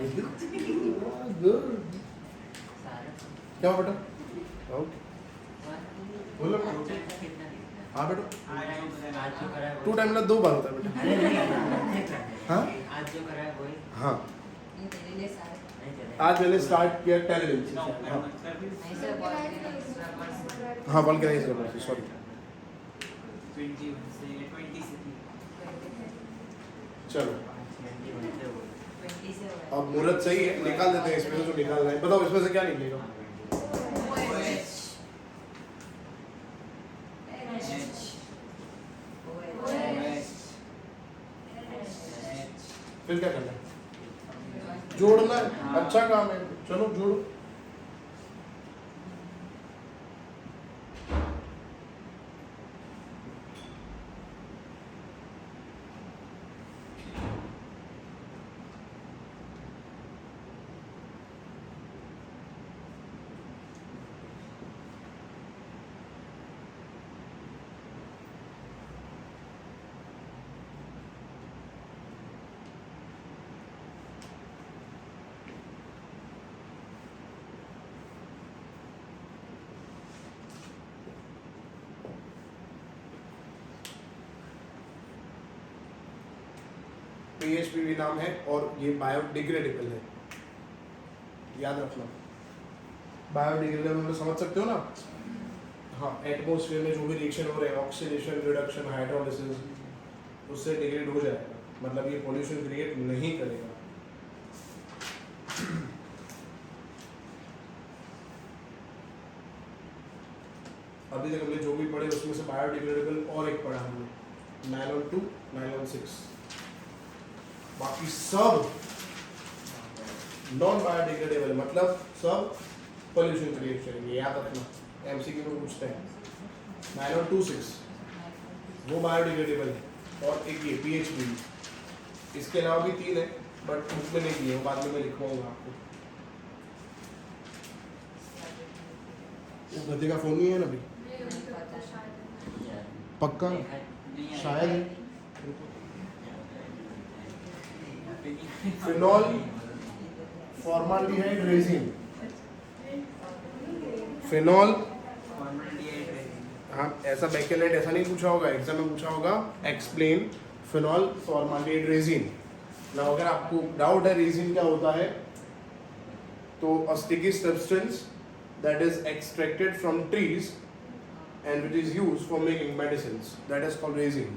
गुड क्या हुआ बेटा? ओके बोलो हाँ बेटा, आज जो करा है 2 टाइम मतलब 2 बार होता है बेटा। अरे नहीं हाँ आज जो करा है वही हाँ ये तेरे लिए सारे नहीं चलेगा। आज मैंने स्टार्ट किया 10 से। ना हाँ नहीं सर बहुत नहीं हाँ वल्कनाइज करना, सॉरी। 21 से 20 से थी। चलो 21 से वो 20 से हो रहा अब मुहूर्त सही है, निकाल देते हैं इसमें से जो निकालना है। बताओ इसमें से क्या निकलेगा? फिर क्या करना है? जोड़ना है, अच्छा काम है, चलो जोड़ो। PHPV नाम है और ये बायोडिग्रेडेबल है, याद रखना। बायोडिग्रेडेबल मतलब समझ सकते हो ना? हाँ एटमॉस्फेयर में जो भी रिएक्शन हो रहे हैं, ऑक्सीडेशन, रिडक्शन, हाइड्रोलिसिस, उससे डिग्रेड हो जाएगा, मतलब ये पॉल्यूशन क्रिएट नहीं करेगा। अभी तक हमने जो भी पढ़े उसमें से बायोडिग्रेडेबल और एक पढ़ा हमने, नायलॉन 2, नायलॉन 6, बाकी सब नॉन बायोडिग्रेडेबल, मतलब सब पोल्यूशन क्रिएट करेंगे, याद रखना एमसीक्यू में पूछते हैं। नाइलॉन 26 वो बायोडिग्रेडेबल है, और एक ये PHB, इसके अलावा भी 3 है बट बुक में नहीं दिए, वो बाद में मैं लिखवाऊंगा आपको। वो गधे का फोन नहीं है ना अभी, नहीं अभी तक तो शायद पक्का शायद है। फिनॉल फॉर्माल्डिहाइड रेजिन, फिनॉल, हाँ ऐसा बैकलाइट ऐसा नहीं पूछा होगा, एग्जाम में पूछा होगा एक्सप्लेन फिनॉल फॉर्माल्डिहाइड रेजिन। ना अगर आपको डाउट है रेजिन क्या होता है, तो a sticky substance that is extracted from trees and which is used for making medicines, that is called resin.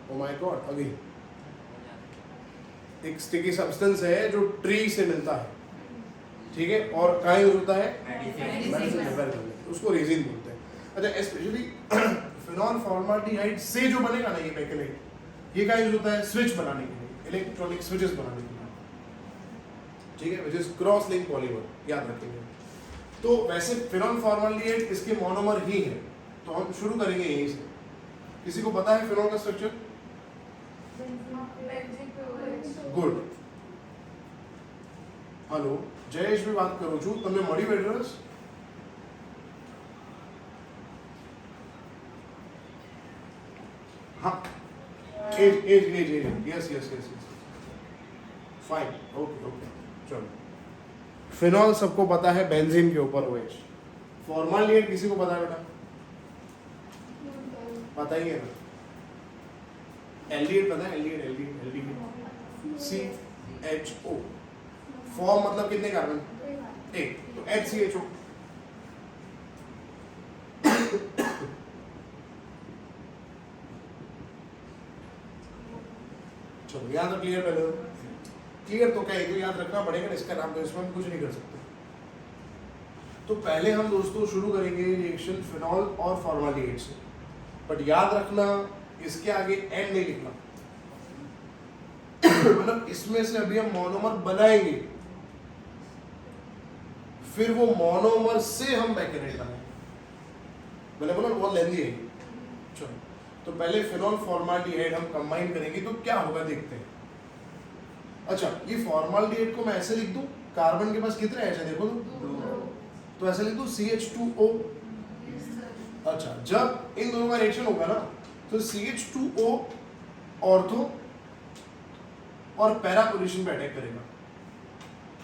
Oh my god, again एक स्टिकी सब्सटेंस है जो ट्री से मिलता है, ठीक है, और कहाँ यूज होता है, मेडिसिन प्रिपेयर करने में, उसको रेजिन बोलते हैं। अच्छा स्पेशली फिनॉल फॉर्माल्डिहाइड से जो बनेगा ना ये बैकलाइट, ये कहाँ यूज होता है, स्विच बनाने के लिए, इलेक्ट्रॉनिक स्विचेस बनाने के लिए, ठीक है, which is cross link polymer, याद रखेंगे। तो वैसे फिनॉल फॉर्माल्डिहाइड इसके मोनोमर ही है, तो हम शुरू करेंगे यहीं से। किसी को पता है फिनॉल का स्ट्रक्चर? गुड, हेलो जयेश भी बात करूं છું, તમને મળી એડ્રેસ? हाँ एज यस फाइन, ओके चलो। फिनॉल सबको पता है, बेंजीन के ऊपर OH। फॉर्माल्डिहाइड किसी को पता है बेटा? पता ही है ना, एल्डिहाइड पता है, एल्डिहाइड CHO, फॉर्म मतलब कितने कार्बन, एक, तो HCHO। चलो यहाँ तो क्लियर, पहले क्लियर तो क्या है, तो याद रखना पड़ेगा, इसका नाम तो इसमें हम कुछ नहीं कर सकते। तो पहले हम दोस्तों शुरू करेंगे रिएक्शन फिनॉल और फॉर्माल्डिहाइड से, बट याद रखना इसके आगे एंड नहीं लिखना। मतलब इसमें से अभी हम मोनोमर बनाएंगे, फिर वो मोनोमर से हम बैकलाइट बनाएंगे। मैंने बोला बहुत लेंदी है। चलो तो पहले फिनॉल फॉर्माल्डिहाइड हम कंबाइन करेंगे, तो क्या होगा देखते हैं। अच्छा ये फॉर्माल्डिहाइड को मैं ऐसे लिख दूं, कार्बन के पास कितने एच है देखो तो ऐसे लिख दूं CH2O। अच्छा जब इन दोनों का रिएक्शन होगा ना, तो CH2O ऑर्थो और पैरा पोजीशन पे अटैक करेगा,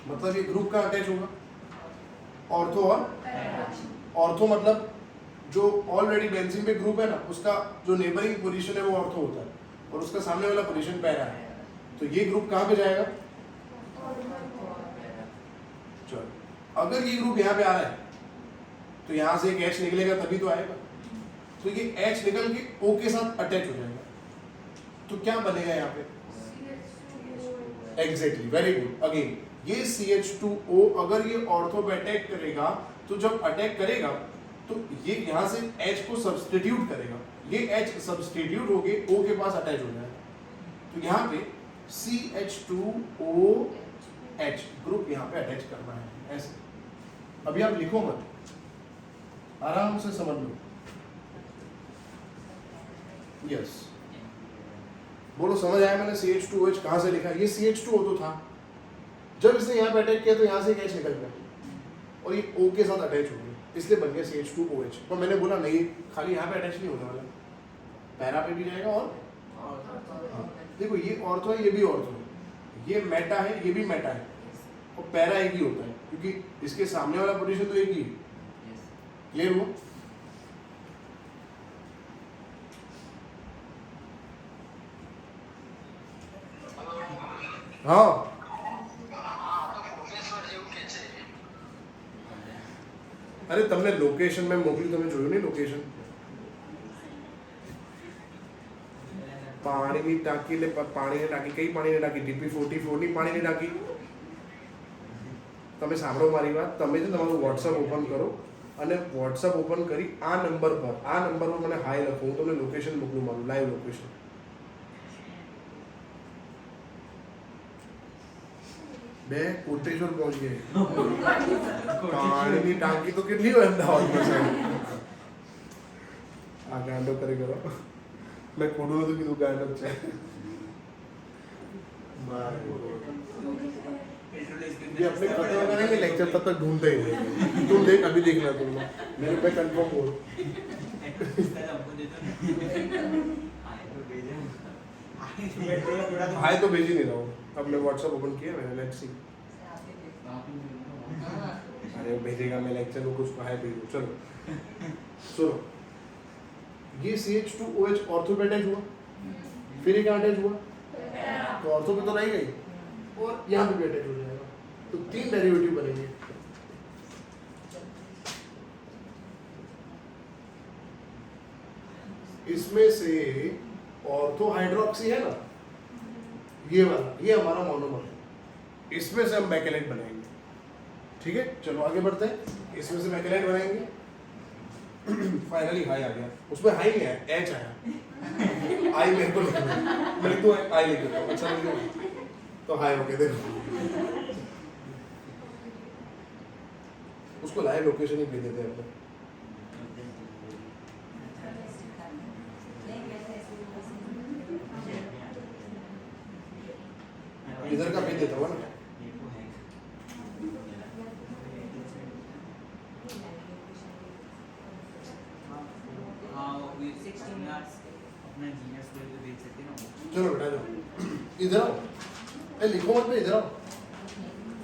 मतलब ये ग्रुप का अटैच होगा, ऑर्थो और ऑर्थो मतलब जो ऑलरेडी बेंजीन पे ग्रुप है ना, उसका जो नेबरिंग पोजीशन है वो ऑर्थो होता है, और उसका सामने वाला पोजीशन पैरा है, तो ये ग्रुप कहाँ पे जाएगा, चलो अगर ये ग्रुप यहाँ पे आ रहा है तो यहाँ से एक H निकलेगा तभी तो आएगा, तो ये H निकल के O के साथ अटैच हो जाएगा, तो क्या बनेगा यहाँ पे, एग्जैक्टली, वेरी गुड। अगेन ये CH2O अगर ये ऑर्थो पे अटैक करेगा, तो जब अटैक करेगा तो ये यहाँ से H को सब्स्टिट्यूट करेगा, ये H सब्स्टिट्यूट होके O के पास अटैच हो जाएगा, तो यहाँ पे CH2OH ग्रुप यहाँ पे अटैच करना है ऐसे। अभी आप लिखो मत, आराम से समझ लो। यस बोलो समझ आया मैंने CH2OH कहाँ से लिखा? ये CH2O तो था, जब इसने यहाँ पे अटैक किया तो यहाँ से एक H निकल गया और ये O के साथ अटैच हो गया, इसलिए बन गया CH2OH। तो मैंने बोला नहीं, खाली यहाँ पे अटैच नहीं होने वाला, पैरा पे भी जाएगा, और हाँ, देखो ये ऑर्थो है, ये भी ऑर्थो है, ये मेटा है, ये भी मेटा है, और पैरा एक ही होता है, क्योंकि इसके सामने वाला पोजीशन तो एक ही है। क्लियर हुआ? हाँ अरे तमने लोकेशन में मोकली, તમે જોયું નહીં લોકેશન? પાણીની ટાંકી લે, પાણીની ટાંકી, કઈ પાણીની ટાંકી? DP44 ની પાણીની ટાંકી। તમે સાંભળો મારી વાત, તમે છે તમારું WhatsApp ઓપન કરો અને WhatsApp ઓપન કરી આ નંબર પર મને હાય લખો, હું તમને લોકેશન મોકલું, મારું લાઈવ લોકેશન। बे कोटेश्वर पहुंच गए पानी टांकी तो कितनी हो अहमदाबाद में से आ गांडो करे करो मैं कोडू तो कि तू गांडो छे ये अपने खत्म करेंगे लेक्चर तब तक ढूंढते ही नहीं तुम देख अभी देखना तुम मेरे पे कंफर्म हो हाय तो भेज ही नहीं रहा हूँ अब मैं व्हाट्सएप ओपन किया मैंने लेट्स सी अरे भेजेगा मैं लेक्चर में कुछ हाय भेजूं चलो सुनो ये CH2OH ऑर्थो पे अटैच हुआ फिर ये क्या अटैच हुआ तो ऑर्थो पे तो रह गई और यहाँ पे भी अटैच हो जाएगा तो 3 डेरिवेटिव बनेंगे इसमें से ऑर्थो हाइड्रोक्सी है ना ये वाला ये हमारा मोनोमर है इसमें से हम मैकेलेट बनाएंगे ठीक है चलो आगे बढ़ते हैं इसमें से मैकेलेट बनाएंगे फाइनली हाई आ गया उसमें हाई नहीं आया एच आया आई मेरे को लिखना मैं लिख दूं आई लिख देता हूं अच्छा लिख दूं तो हाई हो गया देखो उसको लाइव लोकेशन ही भेज देते हैं अपन इधर का भेज देता हूँ ना चलो बेटा जाओ इधर आओ ए लिखो मत पे इधर आओ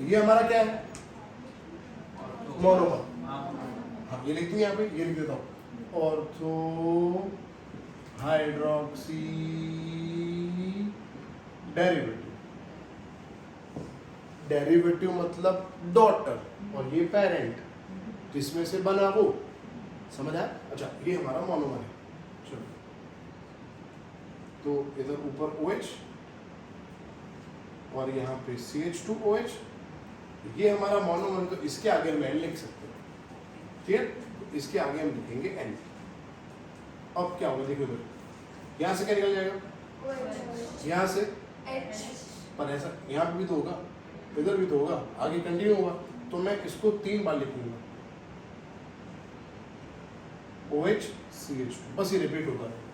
ये हमारा क्या है मोनोमर हाँ ये लिख दूँ यहाँ पे ये लिख देता हूँ ऑर्थो हाइड्रोक्सी डेरिवेटिव मतलब डॉटर और ये पेरेंट जिसमें से बना वो समझ आया अच्छा ये हमारा मोनोमर है चलो तो इधर ऊपर OH और यहाँ पे CH2OH ये हमारा मोनोमर तो इसके आगे हम N लिख सकते हैं ठीक है तो इसके आगे हम लिखेंगे N अब क्या होगा देखो इधर यहाँ से क्या निकल जाएगा यहाँ से पर ऐसा यहाँ पे भी तो होगा इधर भी तो होगा आगे कंटिन्यू होगा तो मैं इसको 3 बार लिखूंगा OH CH2 बस ये रिपीट होता है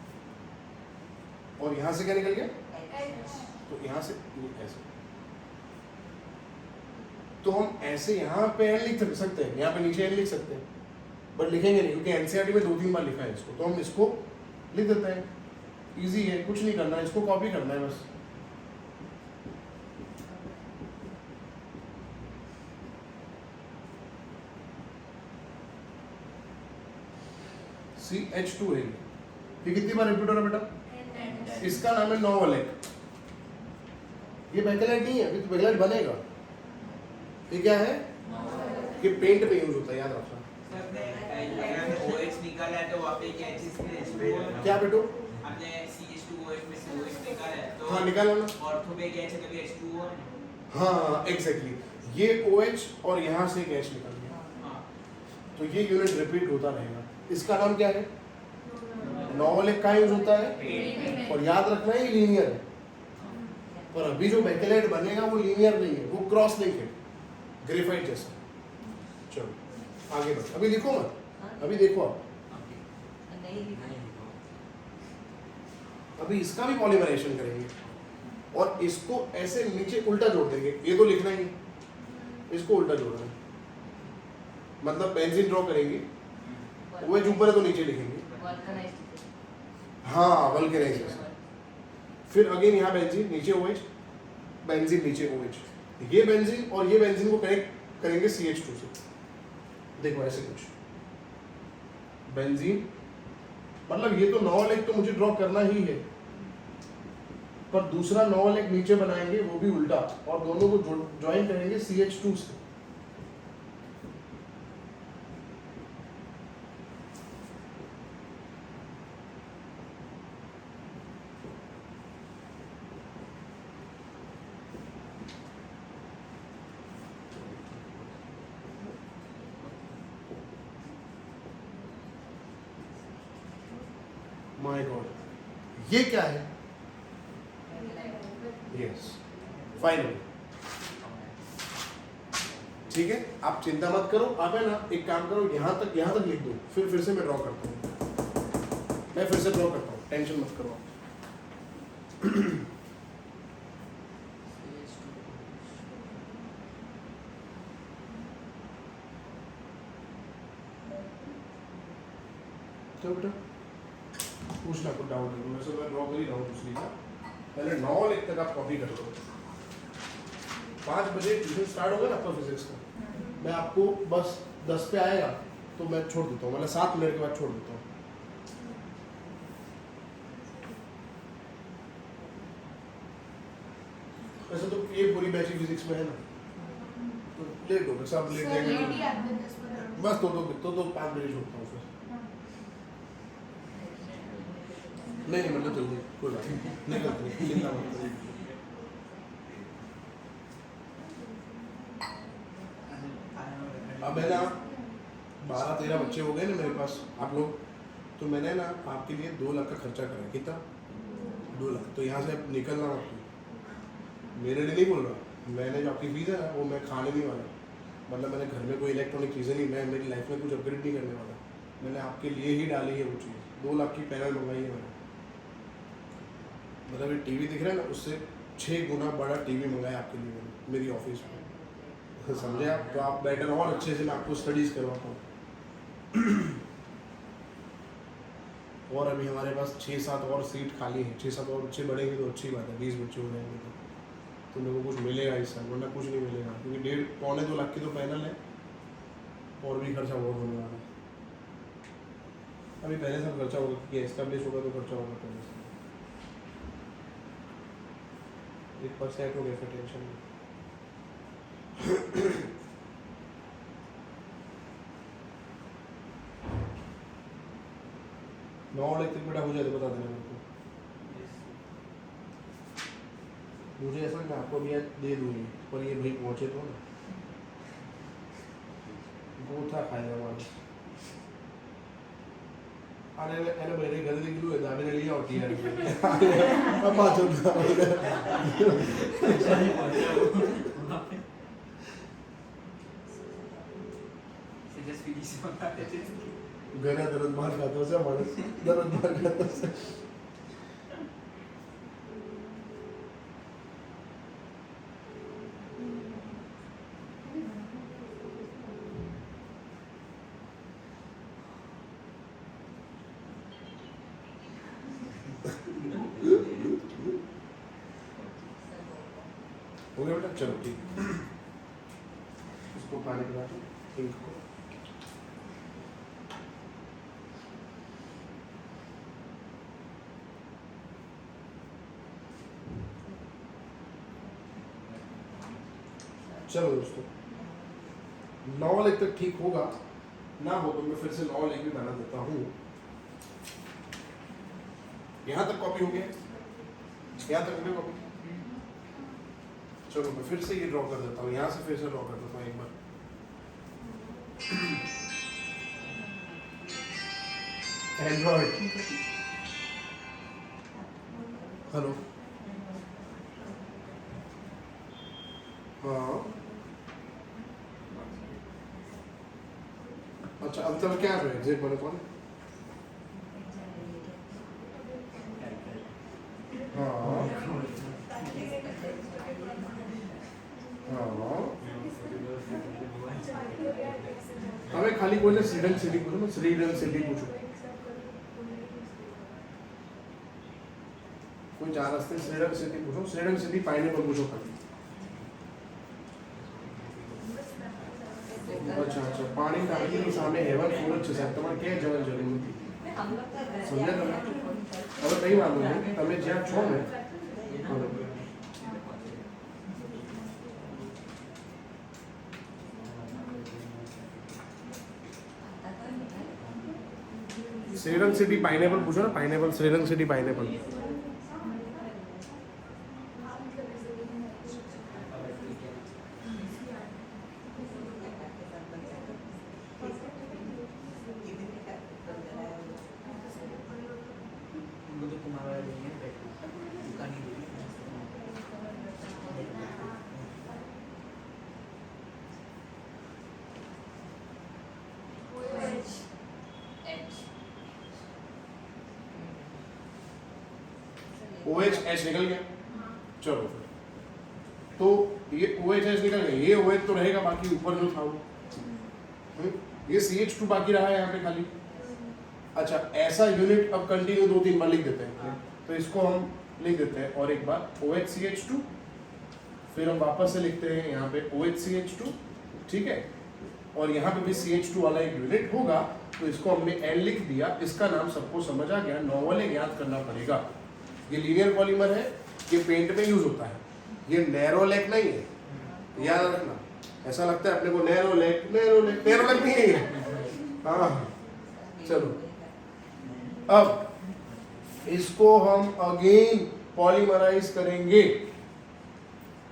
और यहाँ से क्या निकल गया तो यहाँ से ऐसे तो हम ऐसे यहाँ पे N लिख सकते हैं यहाँ पे नीचे N लिख सकते हैं बट लिखेंगे नहीं क्योंकि NCERT में 2-3 बार लिखा है इसको तो हम इसको लिख देते हैं इजी है कुछ नहीं करना है इसको कॉपी करना है बस CH2 है ये कितनी बार रिपीट हो रहा है बेटा इसका नाम है नोवोलेक ये बैकलाइट नहीं है अभी तो बैकलाइट बनेगा ये क्या है ये पेंट पे यूज होता है याद रखना OH निकाला है तो वहाँ पे क्या चीज़ में क्या बेटो हमने CH2OH में से OH निकाला है तो हाँ निकालो ना ऑर्थो पे क्या है तभी H2O है हाँ एग्जैक्टली ये OH और यहाँ से एक H निकल गया हाँ तो ये यूनिट रिपीट होता रहेगा इसका नाम क्या है नोवोलेक का यूज होता है और याद रखना है लीनियर है पर अभी जो बैकेलाइट बनेगा वो लीनियर नहीं है वो क्रॉस लिंक है ग्रेफाइट जैसा चलो आगे बढ़ो अभी लिखो मत अभी देखो आप नहीं लिखा अभी इसका भी पॉलीमराइजेशन करेंगे और इसको ऐसे नीचे उल्टा जोड़ देंगे ये तो लिखना ही इसको उल्टा जोड़ना है मतलब बेंजीन ड्रॉ करेंगे OH ऊपर है तो नीचे लिखेंगे हाँ वल्कनाइजेशन फिर अगेन यहाँ बेंजीन नीचे OH बेंजीन नीचे OH ये बेंजीन और ये बेंजीन को कनेक्ट करेंगे CH2 से देखो ऐसे कुछ बेंजीन मतलब ये तो नोवोलेक तो मुझे ड्रॉ करना ही है पर दूसरा नोवोलेक नीचे बनाएंगे वो भी उल्टा और दोनों को ज्वाइन करेंगे CH2 से माय गॉड ये क्या है यस फाइनली ठीक है, आप चिंता मत करो। आप है ना एक काम करो, यहाँ तक लिख दो, फिर से मैं ड्रॉ करता हूँ, मैं फिर से ड्रॉ करता हूँ, टेंशन मत करो। तो बेटा पूछना कुछ डाउट है, वैसे मैं ड्रॉ कर ही रहा हूँ दूसरी का। पहले 9 लिख तक आप कॉपी कर लो। 5 बजे ट्यूशन स्टार्ट होगा ना आपका फिजिक्स का, मैं आपको बस 10 पे आएगा तो मैं छोड़ देता हूँ, मतलब 7 मिनट के बाद छोड़ देता हूँ। वैसे तो ये पूरी बैच ही फिजिक्स में है ना, तो लेट हो सब लेट सर लेट ही जाएंगे आते हैं 10-15 बस। तो 5 बजे छोड़ता हूँ फिर। नहीं मतलब जल्दी कोई बात नहीं, निकलते हैं, चिंता मत करिए। अब है ना 12-13 बच्चे हो गए ना मेरे पास आप लोग, तो मैंने ना आपके लिए 2 लाख का खर्चा करा। कितना? 2 लाख। तो यहाँ से अब निकलना मत, मेरे लिए नहीं बोल रहा, मैंने जो आपकी फीस है ना वो मैं खाने नहीं वाला, मतलब मैंने घर में कोई इलेक्ट्रॉनिक चीज़ें नहीं, मैं मेरी लाइफ में कुछ अपग्रेड नहीं करने वाला, मैंने आपके लिए ही डाली है वो चीज़। 2 लाख की पैनल मंगाई है मैंने, मतलब ये टीवी दिख रहा है ना, उससे 6 गुना बड़ा टीवी मंगाया आपके लिए मैंने मेरी ऑफिस में, समझे आप? तो आप बेटर और अच्छे से मैं आपको स्टडीज़ करवाता हूँ। और अभी हमारे पास 6-7 और सीट खाली है, 6-7 और बच्चे बढ़ेंगे तो अच्छी बात है, 20 बच्चे हो जाएंगे तो मेरे को कुछ मिलेगा इस साल, वरना कुछ नहीं मिलेगा, क्योंकि 1.5-2 लाख की तो पैनल है, और भी खर्चा बहुत होने वाला है। अभी पहले सब खर्चा होगा, क्योंकि एस्टेब्लिश होगा तो खर्चा होगा पहले से। एक पर सेट हो गया फिर टेंशन नहीं। नौ इलेक्ट्रिक बेटा हो जाए तो बता देना मेरे को, मुझे ऐसा मैं आपको भी दे दूँगी, पर ये भाई पहुँचे तो ना गोथा खाएगा मानुस। अरे अरे मेरे घर देख लूँ दावे ने लिया होती है अब बात होता घरा दरद मार खातो से माणूस, दरद मार खातो से। हो गया बेटा, चलो ठीक। इसको पानी पिला दो इंक को। चलो दोस्तों, 9 लेख तक ठीक होगा ना, हो तो मैं फिर से 9 लेख भी बना देता हूँ। यहाँ तक कॉपी हो गया, यहाँ तक हो गया कॉपी। चलो मैं फिर से ये ड्रॉ कर देता हूँ, यहाँ से फिर से ड्रॉ कर देता हूँ एक बार। एंड्रॉइड हेलो, हाँ अच्छा, अब तक क्या है एग्जैक्ट बोले कौन? हाँ हमें खाली कोई श्रीरंग सिटी पूछो ना, श्रीरंग सिटी पूछो, कोई 4 रास्ते श्रीरंग सिटी पूछो, श्रीरंग सिटी पाइनएप्पल पूछो खाली। अच्छा अच्छा, पानी टांकी के सामने हेवन फूल अच्छे से तुम्हारे क्या जगह जरूर समझे તમે હવે કઈ વાંધો નહીં, તમે જ્યાં છો ને श्रीरंग सिटी पाइनएप्पल पूछो ना, pineapple Shrirang city pineapple. OH निकल गया। चलो तो ये OH निकल गया, ये OH तो रहेगा, बाकी ऊपर जो था वो ये CH2 बाकी रहा है यहाँ पे खाली। अच्छा ऐसा यूनिट अब कंटिन्यू 2-3 बार लिख देते हैं, तो इसको हम लिख देते हैं और एक बार OHCH2, फिर हम वापस से लिखते हैं यहाँ पे OHCH2, ठीक है, और यहाँ पे भी CH2 वाला एक यूनिट होगा, तो इसको हमने N लिख दिया। इसका नाम सबको समझ आ गया, नॉवल याद करना पड़ेगा। ये लीनियर पॉलीमर है, ये पेंट में यूज होता है, ये नैरो लेक नहीं है, याद रखना। ऐसा लगता है अपने को नैरो लेक नहीं है ये। हाँ चलो अब इसको हम अगेन पॉलीमराइज करेंगे,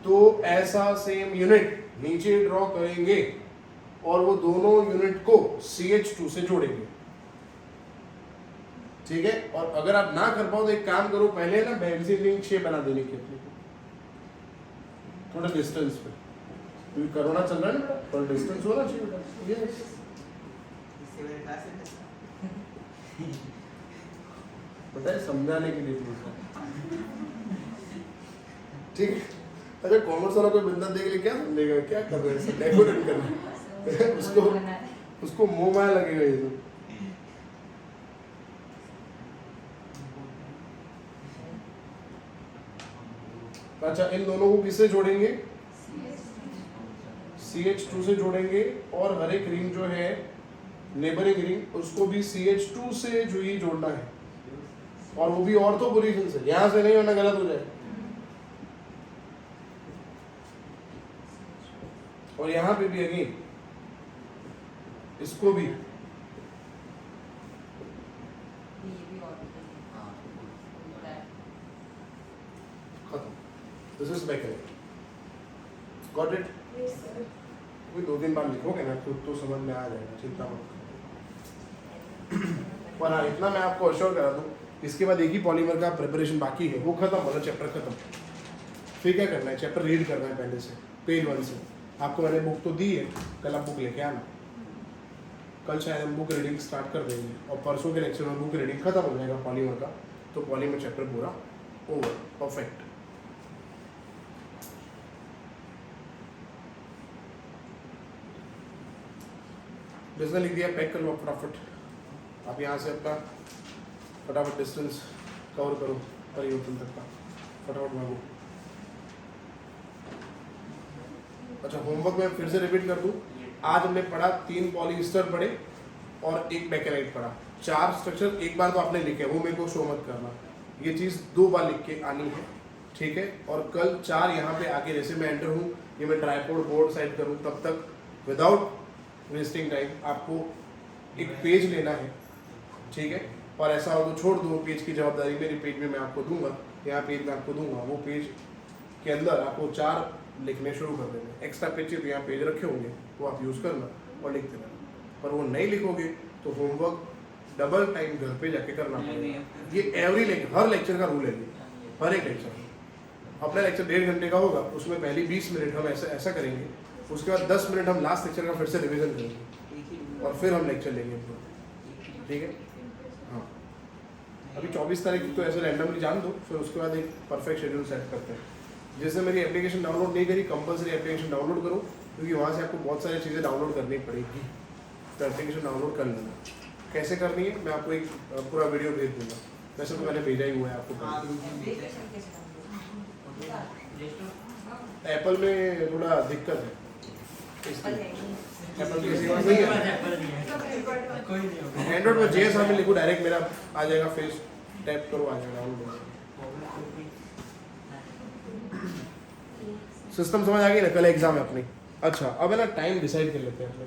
तो ऐसा सेम यूनिट नीचे ड्रॉ करेंगे और वो दोनों यूनिट को CH2 से जोड़ेंगे, ठीक है। और अगर आप ना कर पाओ तो एक काम करो, पहले ना बेंजीन रिंग शेप बना देने की अपने को, थोड़ा डिस्टेंस पे, क्योंकि कोरोना चल रहा है ना, थोड़ा डिस्टेंस होना चाहिए बेटा। यस इससे मेरे क्लास में बताए समझाने के लिए ठीक। अगर कॉमर्स वाला कोई बंदा देख ले क्या समझेगा, क्या कर रहे हैं, डेकोरेट कर रहे हैं उसको मुंह माया लगेगा ये तो। अच्छा इन दोनों को किससे जोड़ेंगे, CH2 से जोड़ेंगे, और हर एक रिंग जो है नेबरिंग रिंग उसको भी CH2 से जो ही जोड़ना है, और वो भी ऑर्थो पोजीशन से, यहां से नहीं वरना गलत हो जाए। और यहां पे भी अगेन इसको भी खत्म। This is back, got it. Yes, sir. कोई 2-3 बार लिखोगे ना तो समझ में आ जाएगा, चिंता मत करो। और हाँ इतना मैं आपको अश्योर करा दूँ, इसके बाद एक ही पॉलीमर का प्रिपरेशन बाकी है, वो खत्म होना, चैप्टर खत्म। फिर क्या करना है, चैप्टर रीड करना है पहले से, पेज 1 से। आपको मैंने बुक तो दी है, कल आप बुक लेके आना। कल शायद हम बुक रीडिंग स्टार्ट कर देंगे, और परसों के लेक्चर में बुक रीडिंग खत्म हो जाएगा पॉलीमर का, तो पॉलीमर चैप्टर पूरा ओवर, परफेक्ट। डिस्टेंस लिख दिया, पैक कर लो फटाफट। आप यहाँ से अपना फटाफट डिस्टेंस कवर करो परिवर्तन तक का, फटाफट भागो। अच्छा होमवर्क में फिर से रिपीट कर दूँ, आज हमने पढ़ा 3 पॉलीएस्टर पढ़े और 1 बेकेलाइट पढ़ा। 4 स्ट्रक्चर एक बार तो आपने लिखे, वो मेरे को शो मत करना, ये चीज़ 2 बार लिख के आनी है, ठीक है। और कल 4 यहाँ पे आके, जैसे मैं एंटर हूँ, ये मैं ट्राइपॉड बोर्ड साइड करूँ, तब तक विदाउट वेस्टिंग टाइम आपको एक पेज लेना है, ठीक है। और ऐसा हो तो छोड़ दो, पेज की जवाबदारी मेरी पेज में मैं आपको दूंगा, यहाँ पेज में आपको दूंगा, वो पेज के अंदर आपको 4 लिखने शुरू कर देंगे। एक्स्ट्रा पेज चाहिए तो यहाँ पेज रखे होंगे, वो आप यूज़ करना और लिखते रहना। पर वो नहीं लिखोगे तो होमवर्क डबल टाइम घर पे जाके करना पड़ेगा। ये एवरी हर लेक्चर का रूल है, हर एक लेक्चर। अपना लेक्चर 1.5 घंटे का होगा, उसमें पहली 20 मिनट हम ऐसा करेंगे, उसके बाद 10 मिनट हम लास्ट लेक्चर का फिर से रिवीजन करेंगे, और फिर हम लेक्चर लेंगे, ठीक है। हाँ अभी 24 तारीख तो ऐसे रैंडमली जान दो, फिर उसके बाद एक परफेक्ट शेड्यूल सेट करते हैं। जैसे मेरी एप्लीकेशन डाउनलोड नहीं करी, कंपलसरी एप्लीकेशन डाउनलोड करो, क्योंकि वहाँ से आपको बहुत सारी चीज़ें डाउनलोड करनी पड़ेगी, तो एप्लीकेशन डाउनलोड कर लेना। कैसे करनी है मैं आपको एक पूरा वीडियो भेज दूँगा, वैसे तो मैंने भेजा ही हुआ है आपको। एप्पल में थोड़ा दिक्कत है, एप्पल की सेवा नहीं है। एंड्रॉइड में JS में लिखो, डायरेक्ट मेरा आ जाएगा, फेस टैप करो आ जाएगा डाउनलोड। सिस्टम समझ आ गई ना, कल एग्जाम है अपनी। अच्छा अब है ना टाइम डिसाइड कर लेते हैं अपने।